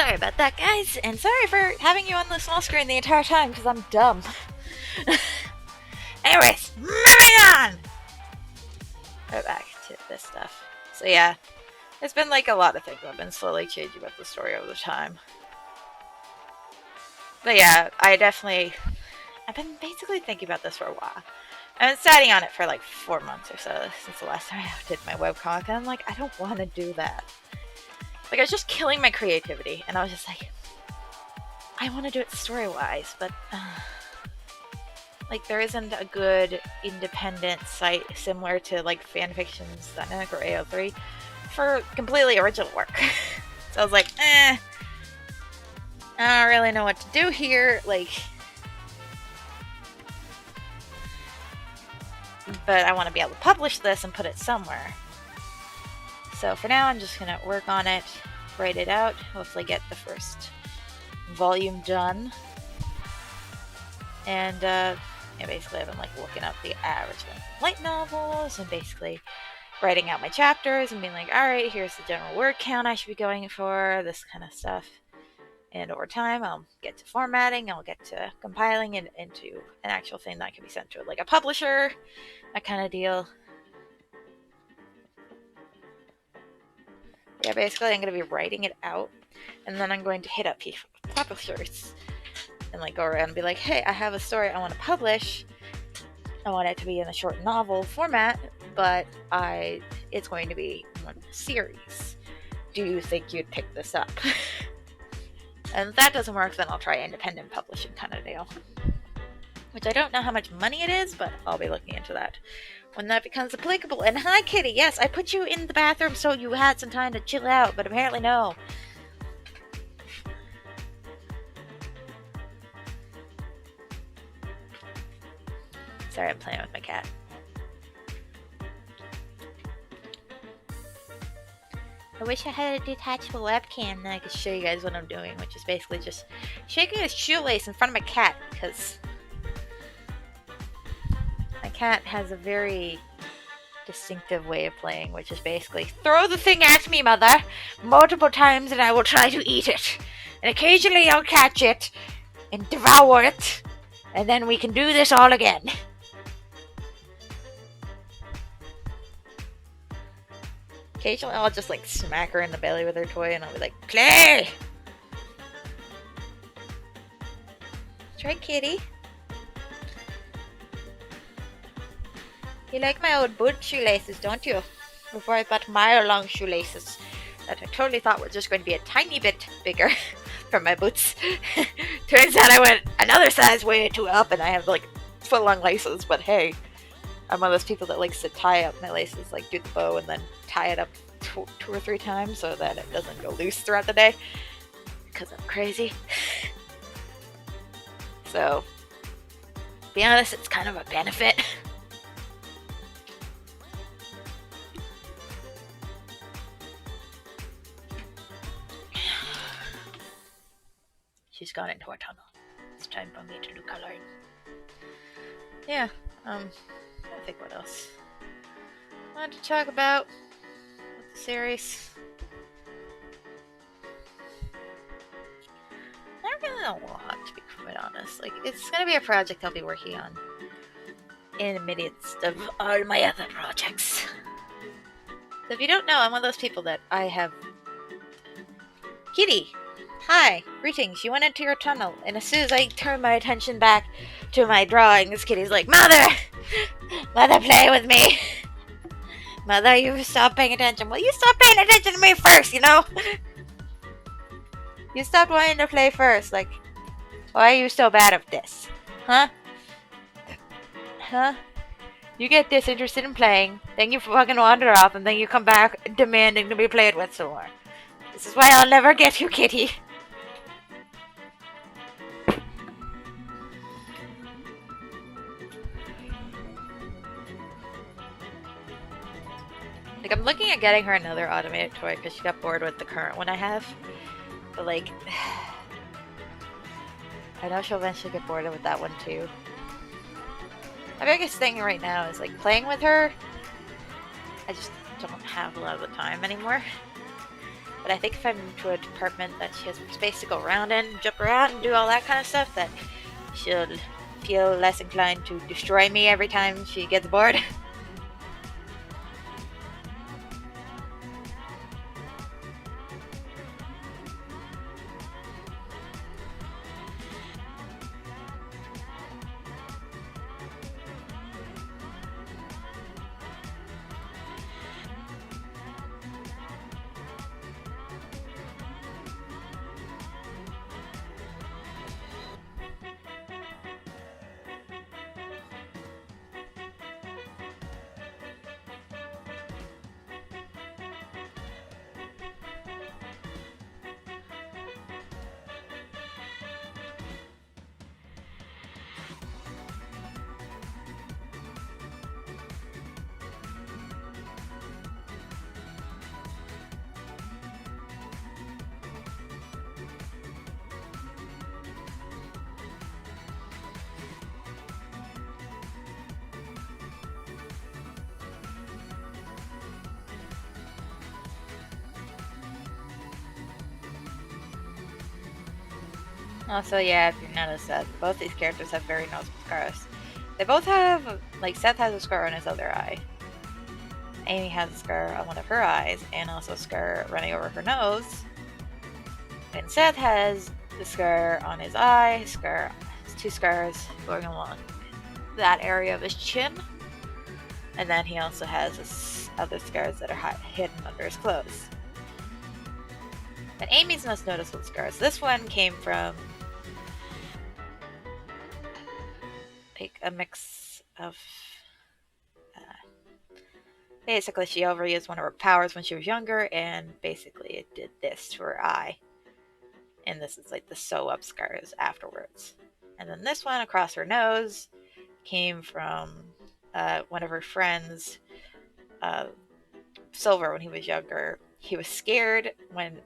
Sorry about that, guys, and sorry for having you on the small screen the entire time because I'm dumb. Anyways, moving on! Right back to this stuff. So yeah, it's been like a lot of things I've been slowly changing about the story over time. But yeah, I've been basically thinking about this for a while. I've been sitting on it for like 4 months or so since the last time I did my webcomic, and I'm like, I don't want to do that. Like, I was just killing my creativity, and I was just like, I want to do it story-wise, but like, there isn't a good independent site similar to like fanfictions.net or AO3 for completely original work. So I was like, I don't really know what to do here, like, but I want to be able to publish this and put it somewhere. So for now, I'm just going to work on it, write it out, hopefully get the first volume done. And basically I've been like looking up the average length of light novels and basically writing out my chapters and being like, alright, here's the general word count I should be going for, this kind of stuff. And over time, I'll get to formatting, I'll get to compiling it into an actual thing that can be sent to like a publisher, that kind of deal. Yeah, basically I'm going to be writing it out, and then I'm going to hit up publishers and like go around and be like, hey, I have a story I want to publish. I want it to be in a short novel format, but it's going to be one series. Do you think you'd pick this up? And if that doesn't work, then I'll try independent publishing kind of deal. Which I don't know how much money it is, but I'll be looking into that when that becomes applicable. And hi, Kitty. Yes, I put you in the bathroom so you had some time to chill out, but apparently no. Sorry, I'm playing with my cat. I wish I had a detachable webcam, then I could show you guys what I'm doing, which is basically just shaking a shoelace in front of my cat, because my cat has a very distinctive way of playing, which is basically, throw the thing at me, mother, multiple times and I will try to eat it. And occasionally I'll catch it and devour it, and then we can do this all again. Occasionally I'll just like smack her in the belly with her toy and I'll be like, play! Try Kitty. You like my old boot shoelaces, don't you? Before I bought mile-long shoelaces that I totally thought were just going to be a tiny bit bigger from my boots. Turns out I went another size way too up and I have like foot-long laces, but hey, I'm one of those people that likes to tie up my laces, like do the bow and then tie it up two or three times so that it doesn't go loose throughout the day, because I'm crazy. So, to be honest, it's kind of a benefit. She's gone into our tunnel. It's time for me to do coloring. Yeah, I think what else I wanted to talk about with the series. Not really a lot, to be quite honest. Like, it's gonna be a project I'll be working on in the midst of all my other projects. So if you don't know, I'm one of those people that I have... Kitty! Hi, greetings. You went into your tunnel, and as soon as I turn my attention back to my drawings, Kitty's like, Mother! Mother, play with me! Mother, you stop paying attention. Well, you stop paying attention to me first, you know? You stopped wanting to play first. Like, why are you so bad at this? Huh? Huh? You get disinterested in playing, then you fucking wander off, and then you come back demanding to be played with some more. This is why I'll never get you, Kitty. Like, I'm looking at getting her another automated toy because she got bored with the current one I have. But, like, I know she'll eventually get bored with that one too. My biggest thing right now is, like, playing with her. I just don't have a lot of the time anymore. But But I think if I move to a department that she has space to go around in, jump around, and do all that kind of stuff, that she'll feel less inclined to destroy me every time she gets bored. Also, yeah, if you notice that both these characters have very noticeable scars. They both have, like, Seth has a scar on his other eye. Amy has a scar on one of her eyes, and also a scar running over her nose. And Seth has the scar on his eye, his two scars going along that area of his chin. And then he also has his other scars that are hidden under his clothes. But Amy's most noticeable scars. This one came from like a mix of basically she overused one of her powers when she was younger, and basically it did this to her eye. And this is like the sew up scars afterwards. And then this one across her nose came from one of her friends, Silver, when he was younger. He was scared when,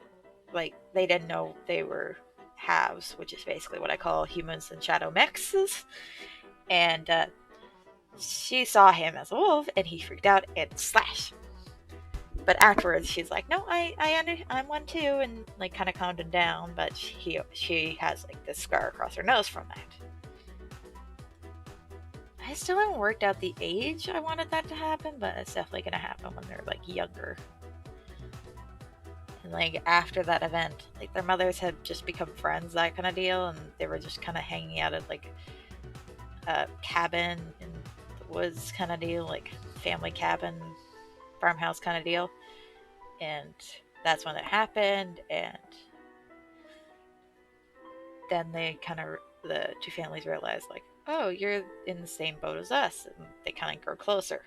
like, they didn't know they were halves, which is basically what I call humans and shadow mixes. And she saw him as a wolf, and he freaked out and slash. But afterwards, she's like, "No, I'm one too," and like kind of calmed him down. But she has like this scar across her nose from that. I still haven't worked out the age I wanted that to happen, but it's definitely gonna happen when they're like younger. And like after that event, like their mothers had just become friends, that kind of deal, and they were just kind of hanging out at like a cabin in the woods kind of deal, like family cabin, farmhouse kind of deal. And that's when it happened, and then they kind of, the two families realized like, oh, you're in the same boat as us, and they kind of grow closer.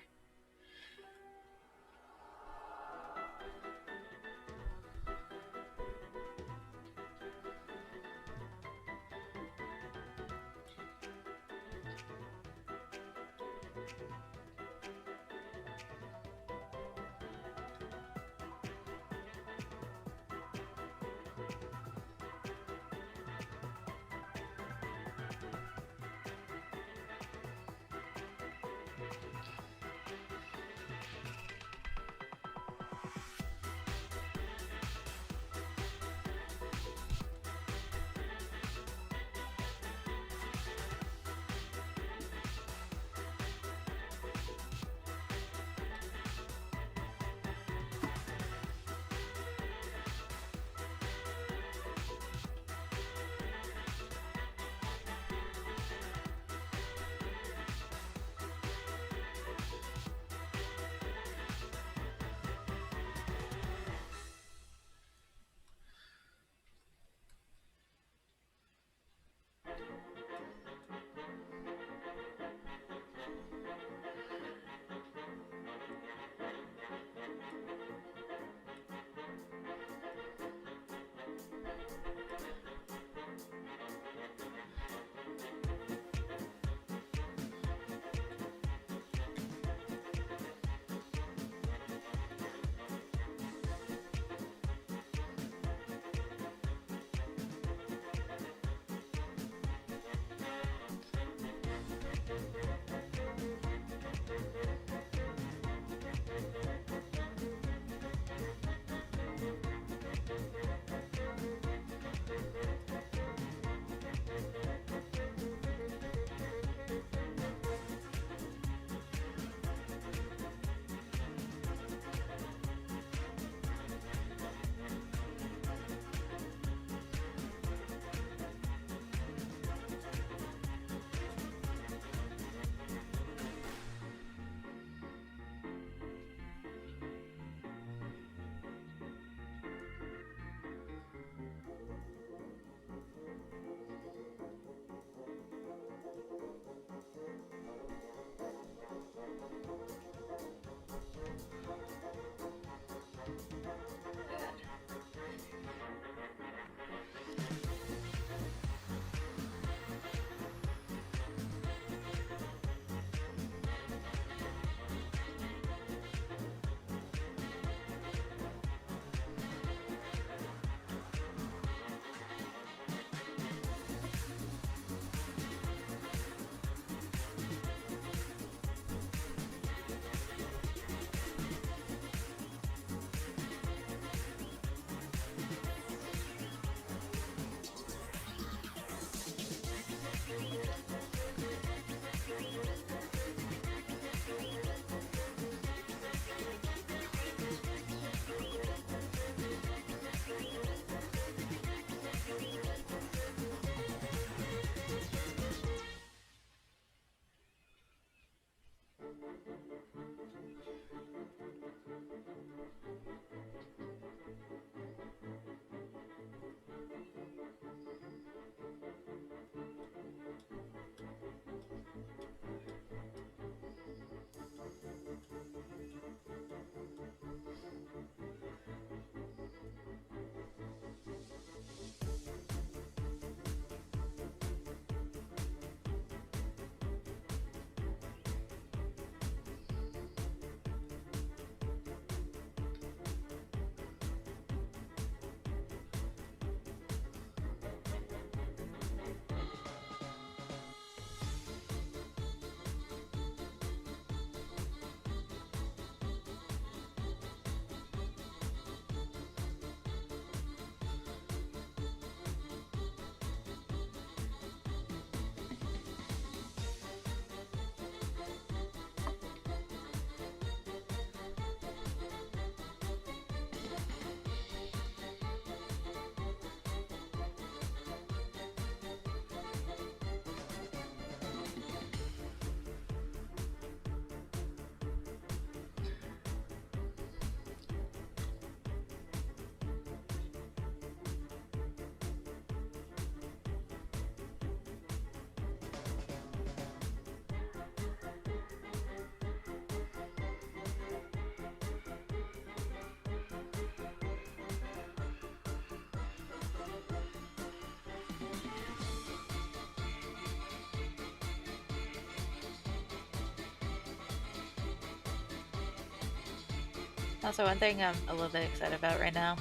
Also, one thing I'm a little bit excited about right now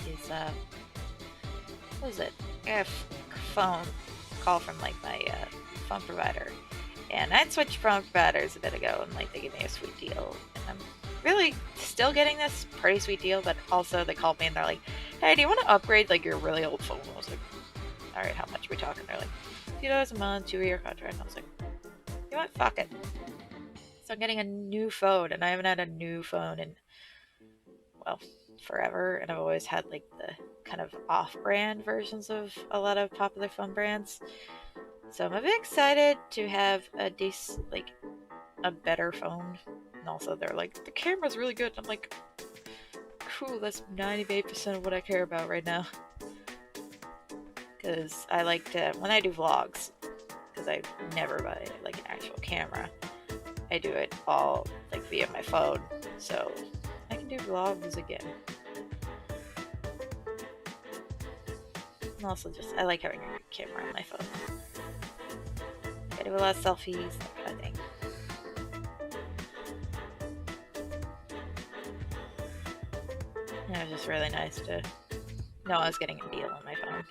is what is it? I got a phone call from like my phone provider, and I'd switched phone providers a bit ago, and like they gave me a sweet deal, and I'm really still getting this pretty sweet deal. But also they called me and they're like, "Hey, do you want to upgrade like your really old phone?" I was like, "All right, how much are we talking?" They're like, $2 a month, 2-year contract. And I was like, "You know what? Fuck it." So I'm getting a new phone, and I haven't had a new phone in, well, forever, and I've always had like the kind of off-brand versions of a lot of popular phone brands. So I'm a bit excited to have a better phone. And also they're like, the camera's really good. I'm like, cool, that's 98% of what I care about right now. Because I like to, when I do vlogs, because I never buy like an actual camera, I do it all like via my phone. So I can do vlogs again. And also just, I like having a good camera on my phone. I do a lot of selfies, that kind of thing. And it was just really nice to know I was getting a deal on my phone.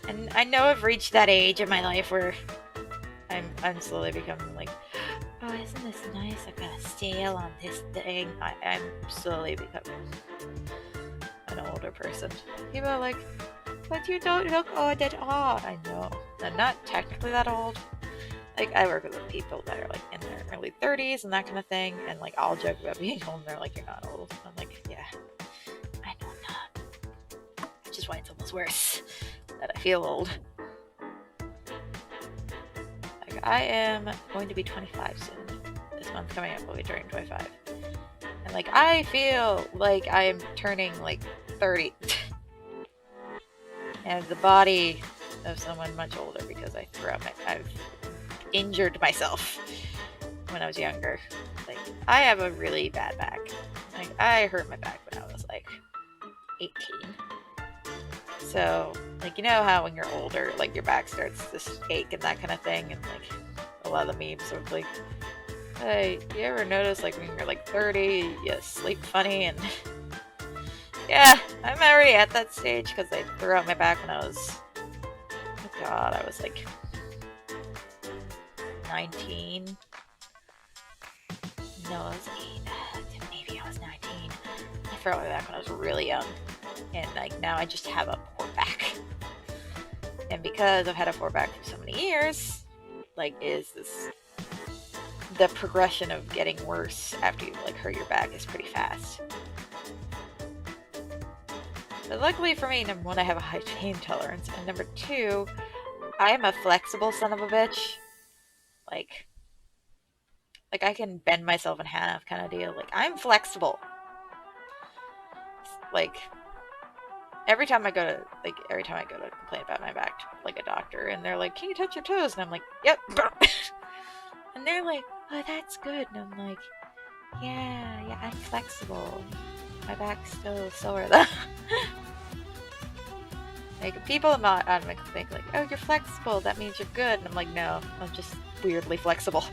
And I know I've reached that age in my life where I'm slowly becoming like, oh, isn't this nice? I got a sale on this thing. I'm slowly becoming an older person. People are like, but you don't look old at all. I know. I'm not technically that old. Like, I work with people that are like in their early 30s and that kind of thing, and like I'll joke about being old and they're like, you're not old. And I'm like, yeah, I know I'm not. Which is why it's almost worse that I feel old. Like, I am going to be 25 soon. This month coming up, I'll be turning 25. And like, I feel like I am turning like 30. And the body of someone much older because I've injured myself when I was younger. Like, I have a really bad back. Like, I hurt my back when I was like 18. So, like, you know how when you're older, like your back starts to ache and that kind of thing, and like a lot of the memes sort of like, hey, you ever notice like when you're like 30, you sleep funny? And yeah, I'm already at that stage because I threw out my back when I was, oh god, I was like 19. No, I was 8. Maybe I was 19. I threw out my back when I was really young. And like now I just have a poor back. And because I've had a poor back for so many years, like the progression of getting worse after you like hurt your back is pretty fast. But luckily for me, number one, I have a high pain tolerance, and number two, I am a flexible son of a bitch. Like I can bend myself in half kind of deal. Like, I'm flexible. Like, every time I go to complain about my back to like a doctor, and they're like, can you touch your toes? And I'm like, yep. And they're like, oh, that's good. And I'm like, yeah, I'm flexible. My back's still sore though. Like, people not automatically think like, oh, you're flexible, that means you're good. And I'm like, no, I'm just weirdly flexible.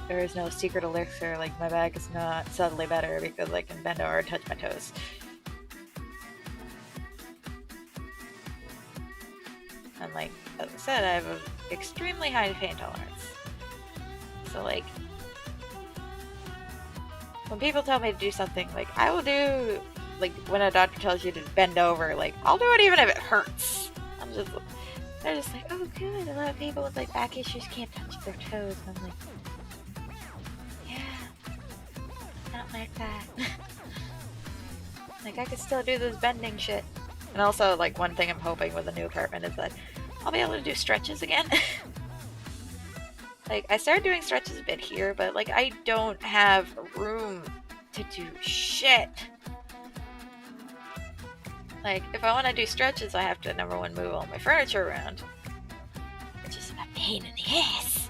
There is no secret elixir. Like, my back is not subtly better because I can bend over and touch my toes. And like, as I said, I have an extremely high pain tolerance. So like, when people tell me to do something, like, I will do, like, when a doctor tells you to bend over, like, I'll do it even if it hurts. They're just like, oh good, a lot of people with like back issues can't touch their toes. And I'm like, yeah, not like that. Like, I could still do this bending shit. And also, like, one thing I'm hoping with the new apartment is that I'll be able to do stretches again. Like, I started doing stretches a bit here, but like, I don't have room to do shit. Like, if I want to do stretches, I have to, number one, move all my furniture around, which is a pain in the ass.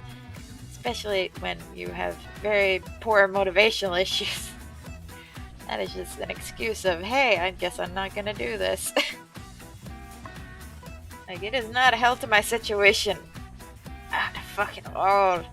Especially when you have very poor motivational issues. That is just an excuse of, hey, I guess I'm not gonna do this. Like, it is not a help to my situation. I'm fucking old.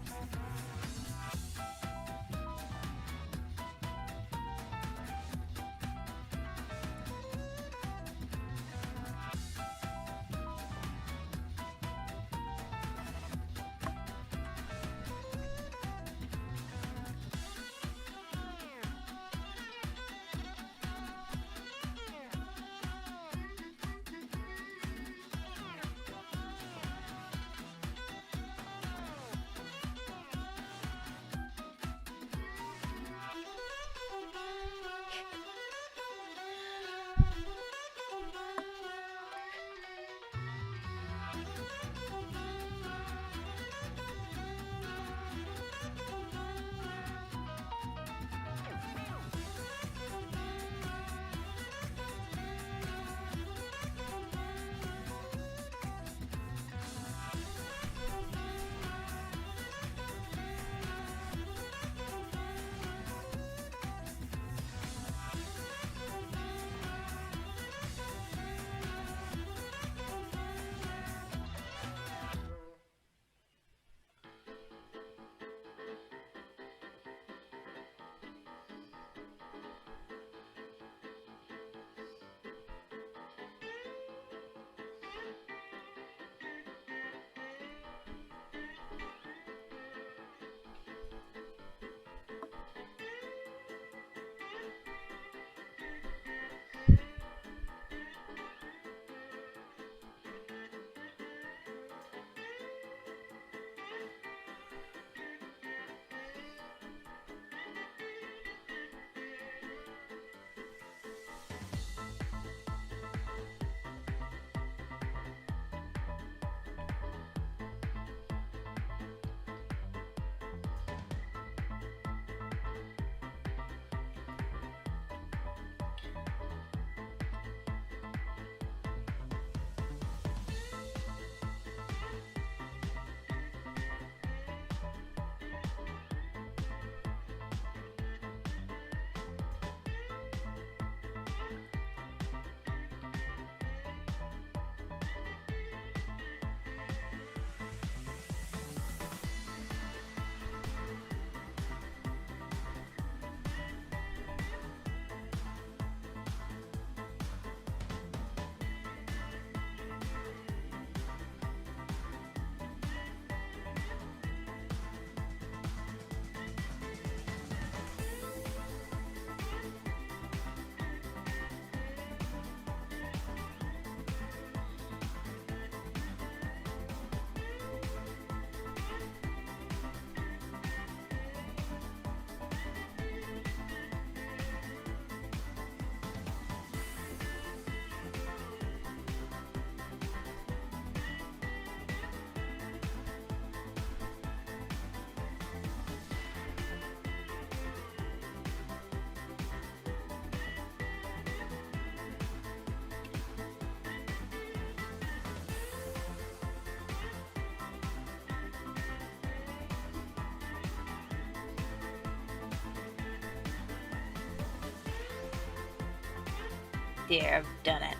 There, I've done it.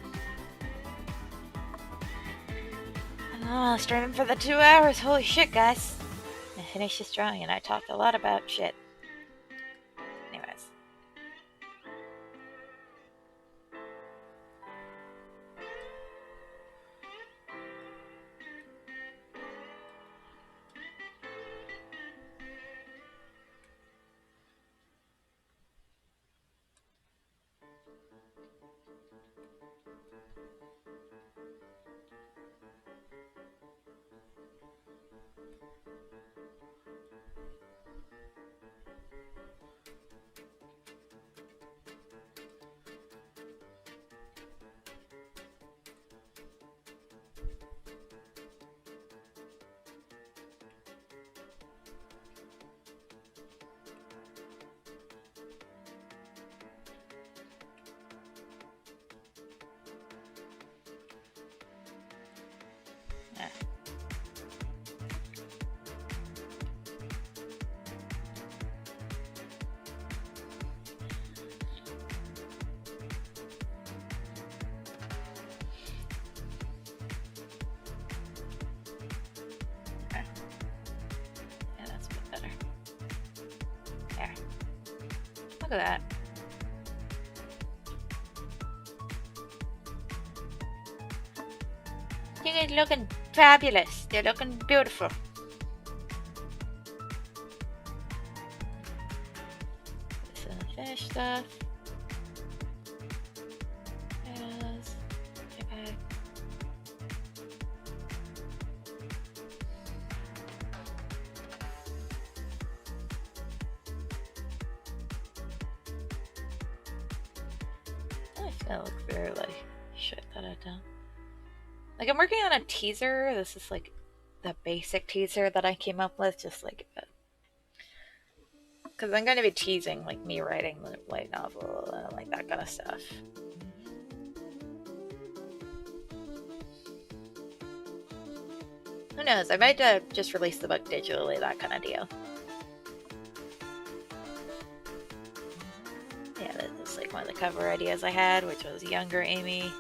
Oh, streaming for the 2 hours. Holy shit, guys. I finished this drawing and I talked a lot about shit. Anyways. Look at that. You guys looking fabulous. They're looking beautiful. This is the finished stuff. Yes. Okay. That looks very like shit that I've done. Like, I'm working on a teaser. This is like the basic teaser that I came up with, just like because I'm going to be teasing like me writing the light novel and like that kind of stuff. Who knows? I might just release the book digitally, that kind of deal. Yeah, that's like one of the cover ideas I had, which was younger Amy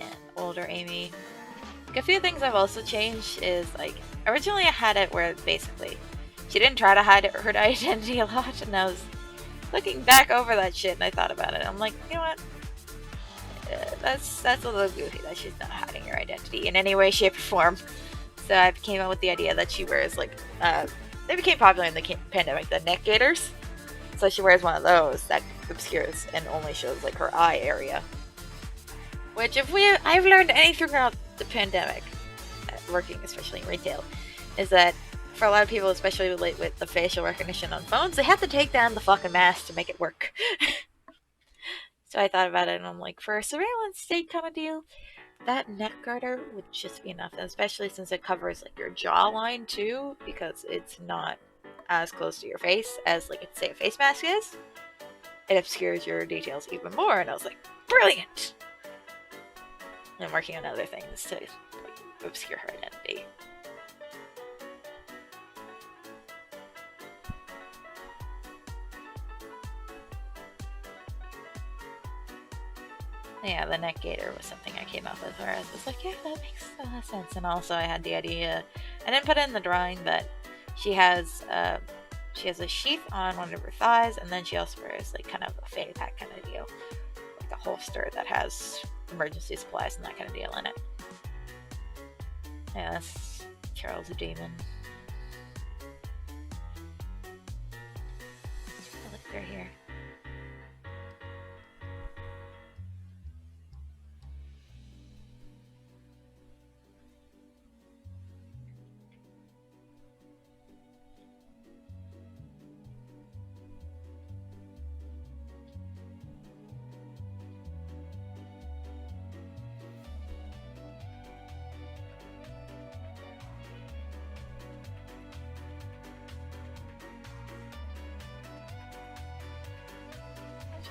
and older Amy. Like, a few things I've also changed is, like, originally I had it where basically she didn't try to hide her identity a lot, and I was looking back over that shit and I thought about it. I'm like, you know what? That's a little goofy that she's not hiding her identity in any way, shape, or form. So I came up with the idea that she wears, like, they became popular in the pandemic, the neck gaiters. So she wears one of those that obscures and only shows, like, her eye area. Which, I've learned anything throughout the pandemic, working especially in retail, is that for a lot of people, especially with the facial recognition on phones, they have to take down the fucking mask to make it work. So I thought about it, and I'm like, for a surveillance state kind of deal, that neck garter would just be enough, especially since it covers, like, your jawline too, because it's not as close to your face as, like, say a face mask is. It obscures your details even more, and I was like, brilliant! And I'm working on other things to, like, obscure her identity. Yeah, the neck gaiter was something I came up with where I was like, yeah, that makes a lot of sense. And also I had the idea, I didn't put it in the drawing, but she has a sheath on one of her thighs, and then she also wears, like, kind of a fanny pack kind of deal, like a holster that has emergency supplies and that kind of deal in it. Yeah, that's Charles the Demon. Let's look through here.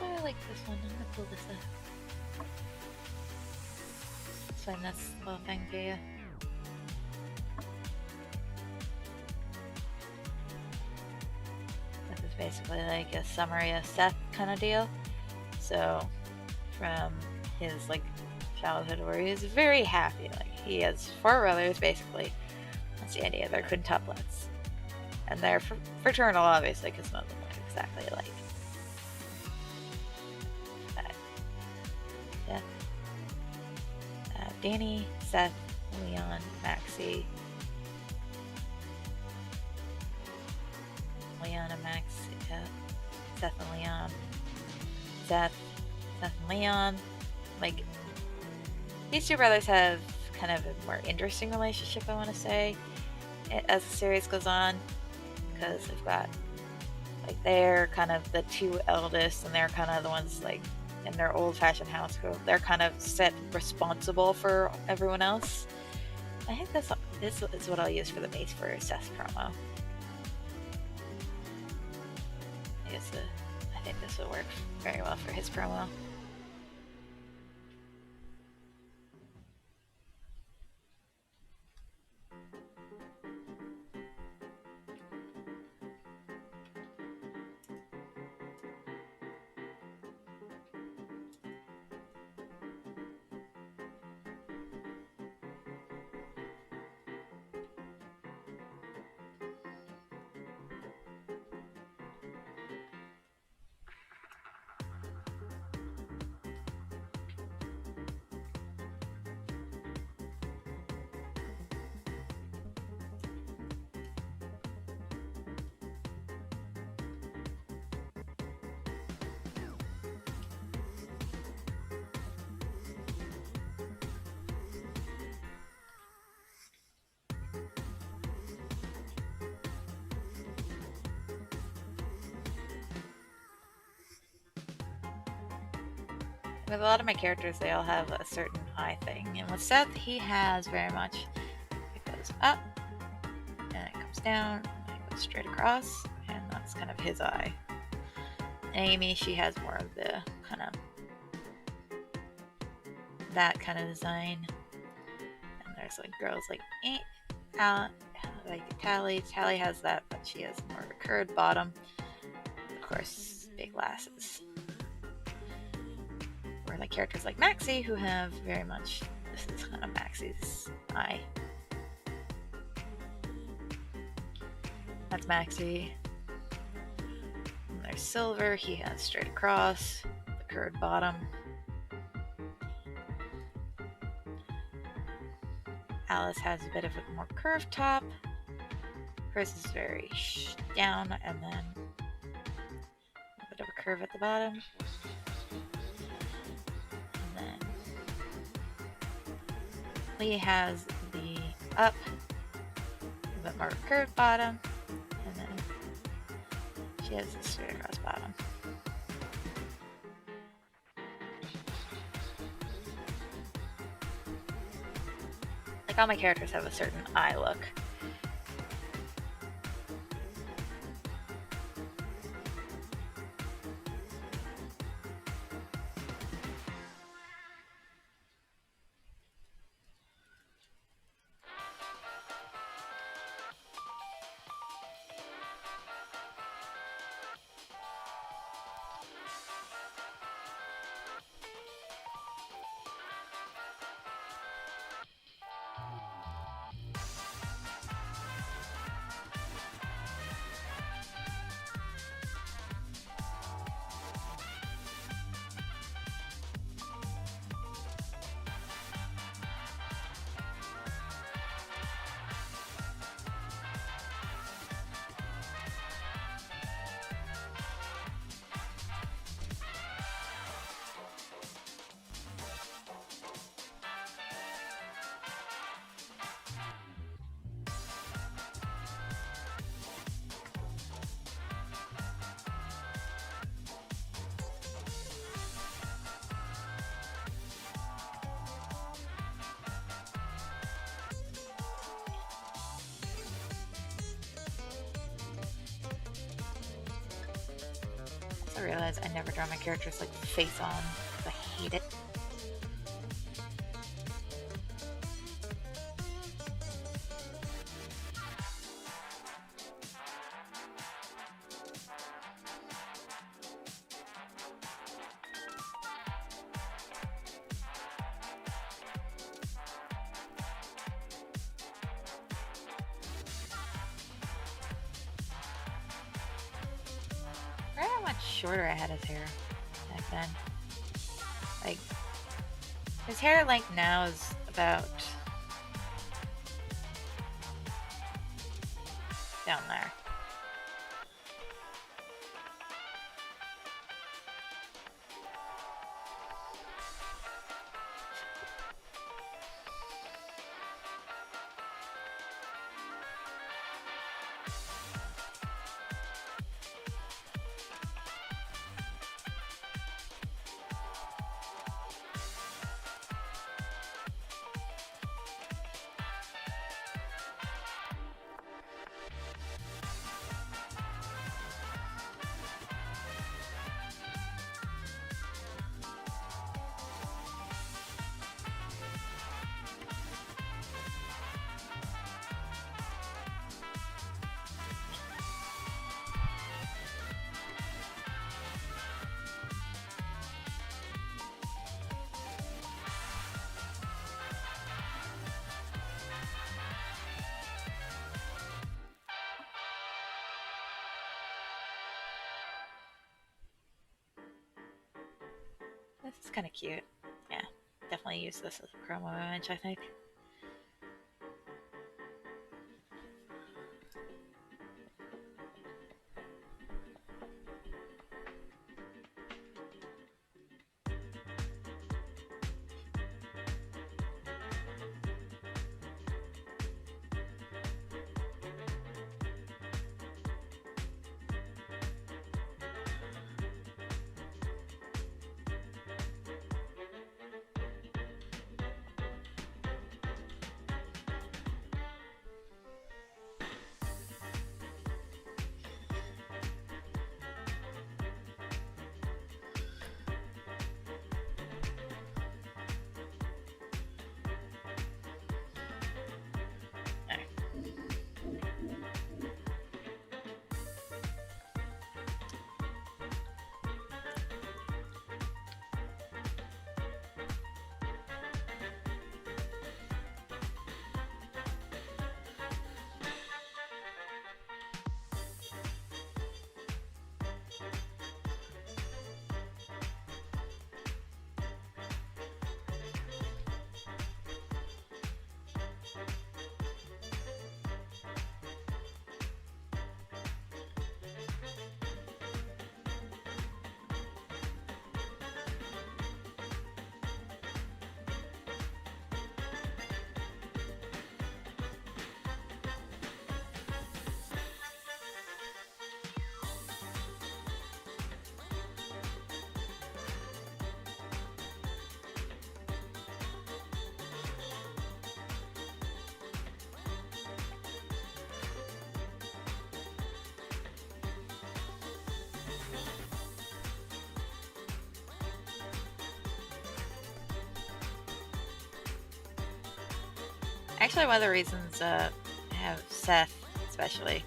I like this one. I'm gonna pull this up. Explain this little thing to you. This is basically like a summary of Seth kind of deal. So, from his like childhood where he was very happy. Like he has 4 brothers basically. That's the idea. They're quintuplets, and they're fraternal, obviously, because none of them look exactly alike. Yeah. Danny, Seth, Leon, Maxie. Leon and Max, Seth and Leon. Seth and Leon. Like, these 2 brothers have kind of a more interesting relationship, I want to say, as the series goes on, because they've got, like, they're kind of the 2 eldest, and they're kind of the ones, like, in their old-fashioned household. They're kind of set responsible for everyone else. I think this is what I'll use for the base for Seth's promo. I think this will work very well for his promo. With a lot of my characters, they all have a certain eye thing. And with Seth, he has very much, it goes up, and it comes down, and it goes straight across, and that's kind of his eye. And Amy, she has more of the kind of, that kind of design. And there's like girls like Tally. Tally has that, but she has more of a curved bottom. Of course, big glasses. Or like characters like Maxie, who have very much, this is kind of Maxie's eye. That's Maxie. And there's Silver, he has straight across, the curved bottom. Alice has a bit of a more curved top. Hers is very down, and then a bit of a curve at the bottom. Lee has the up, a bit more curved bottom, and then she has the straight across bottom. Like all my characters have a certain eye look. I realize I never draw my characters like face on, because I hate it. shorter I had his hair back then. Like, his hair length now is about down there. This is kind of cute. Yeah, definitely use this as a promo image, I think. Actually, one of the reasons have Seth, especially,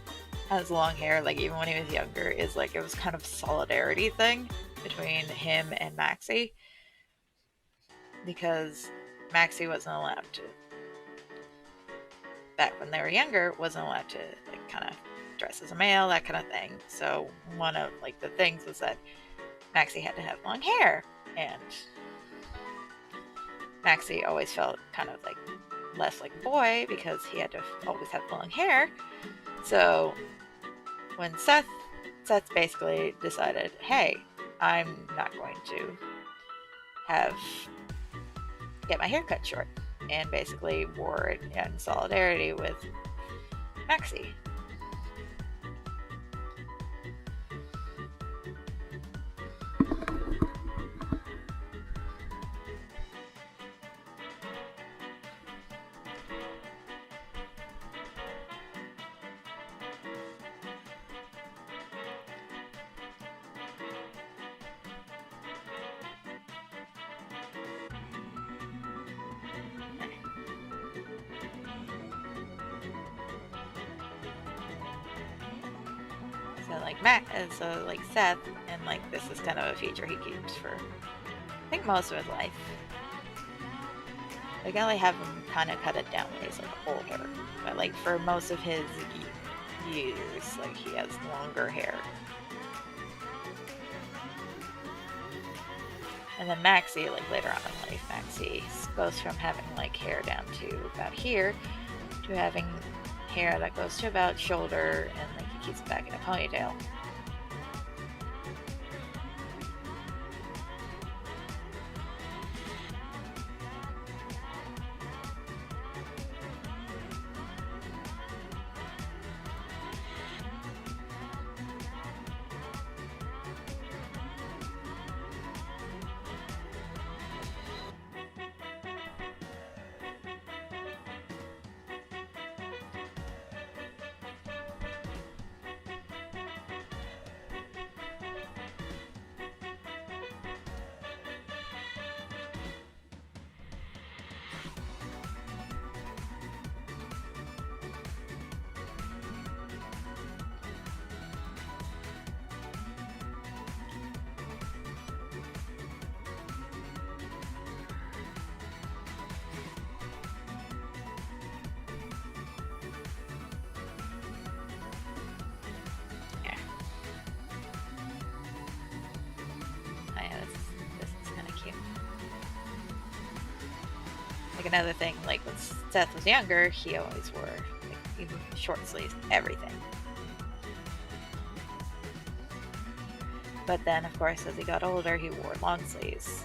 has long hair, like even when he was younger, is like it was kind of a solidarity thing between him and Maxie. Because Maxie wasn't allowed to, back when they were younger, wasn't allowed to like kind of dress as a male, that kind of thing. So one of like the things was that Maxie had to have long hair, and Maxie always felt kind of like less like a boy because he had to always have long hair. So when Seth basically decided, hey, I'm not going to get my hair cut short, and basically wore it in solidarity with Maxie. So like Seth, and like this is kind of a feature he keeps for I think most of his life. Like I only have him kind of cut it down when he's like older, but like for most of his years, like he has longer hair. And then Maxie, like later on in life, Maxie goes from having like hair down to about here to having hair that goes to about shoulder, and like he keeps it back in a ponytail. Like another thing, like when Seth was younger, he always wore like even short sleeves, everything. But then, of course, as he got older, he wore long sleeves.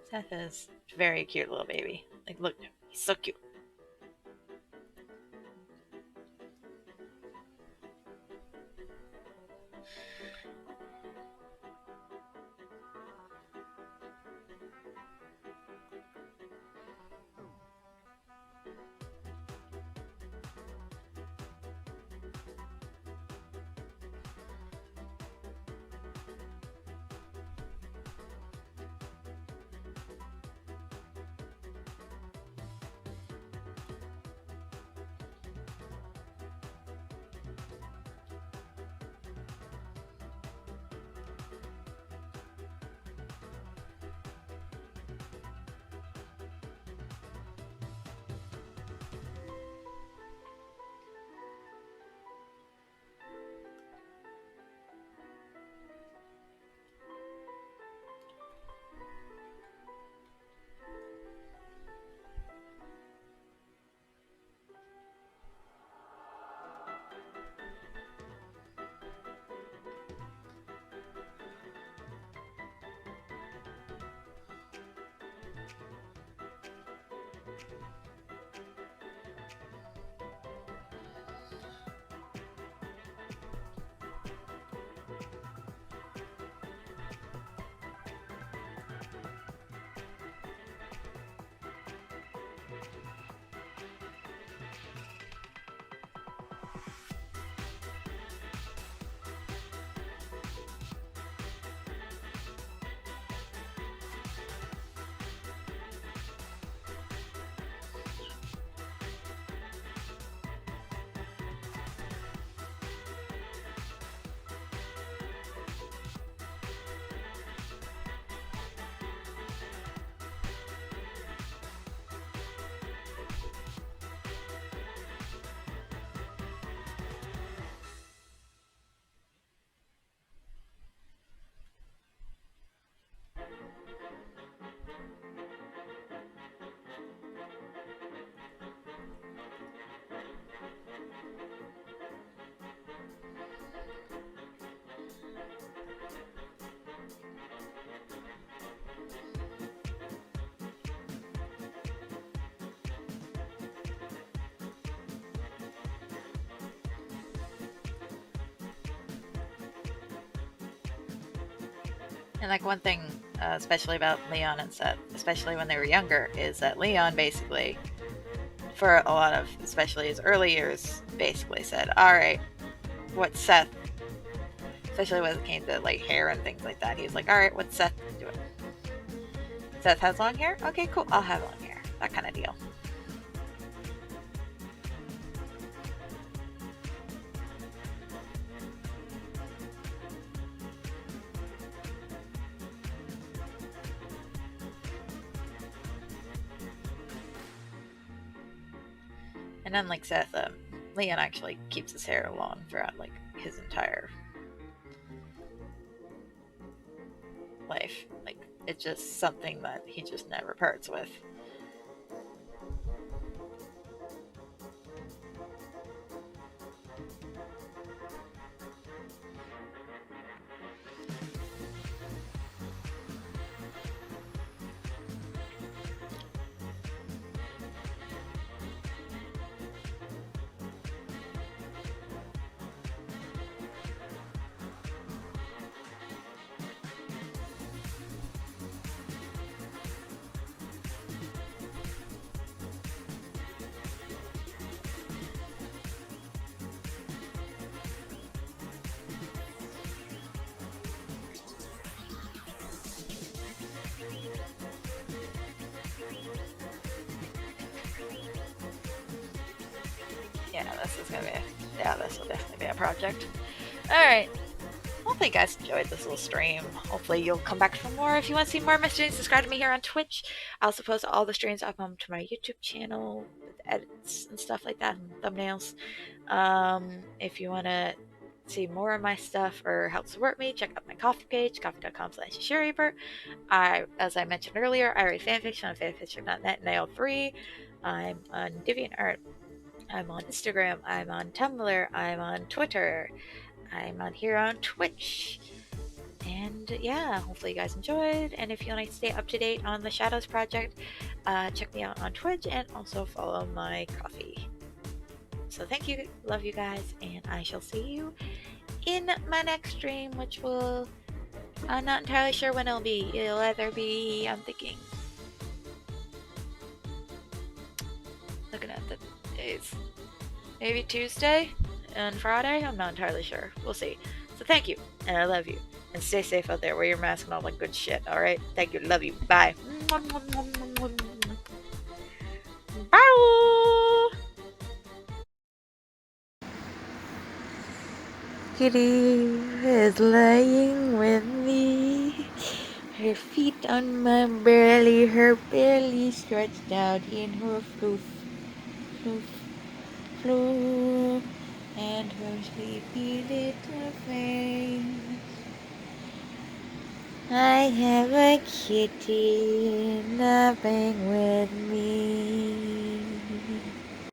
Seth is a very cute little baby. Like, look, he's so cute. And like one thing, especially about Leon and Seth, especially when they were younger, is that Leon basically, for a lot of, especially his early years, basically said, "All right, what Seth especially when it came to like hair and things like that. He was like, "All right, what's Seth doing? Seth has long hair. Okay, cool. I'll have long hair." That kind of deal. And unlike Seth, Leon actually keeps his hair long throughout like his entire life. Like it's just something that he just never parts with. Yeah, this is gonna be this will definitely be a project. Alright. Hopefully you guys enjoyed this little stream. Hopefully you'll come back for more. If you want to see more of my streams, subscribe to me here on Twitch. I also post all the streams up to my YouTube channel with edits and stuff like that and thumbnails. If you want to see more of my stuff or help support me, check out my Kofi page, coffee.com/Yashiroreaper. As I mentioned earlier, I write fanfiction on fanfiction.net and AL3. I'm on DeviantArt. I'm on Instagram. I'm on Tumblr. I'm on Twitter. I'm on here on Twitch. And yeah, hopefully you guys enjoyed. And if you want to stay up to date on the Shadows Project, check me out on Twitch and also follow my Kofi. So thank you, love you guys, and I shall see you in my next stream, which will, I'm not entirely sure when it'll be. It'll either be, I'm thinking, looking at the days, maybe Tuesday and Friday? I'm not entirely sure. We'll see. So thank you, and I love you. And stay safe out there. Wear your mask and all that good shit, alright? Thank you. Love you. Bye. Bye. Kitty is lying with me. Her feet on my belly, her belly stretched out in her floof, floof, floof, and her sleepy little face. I have a kitty napping with me.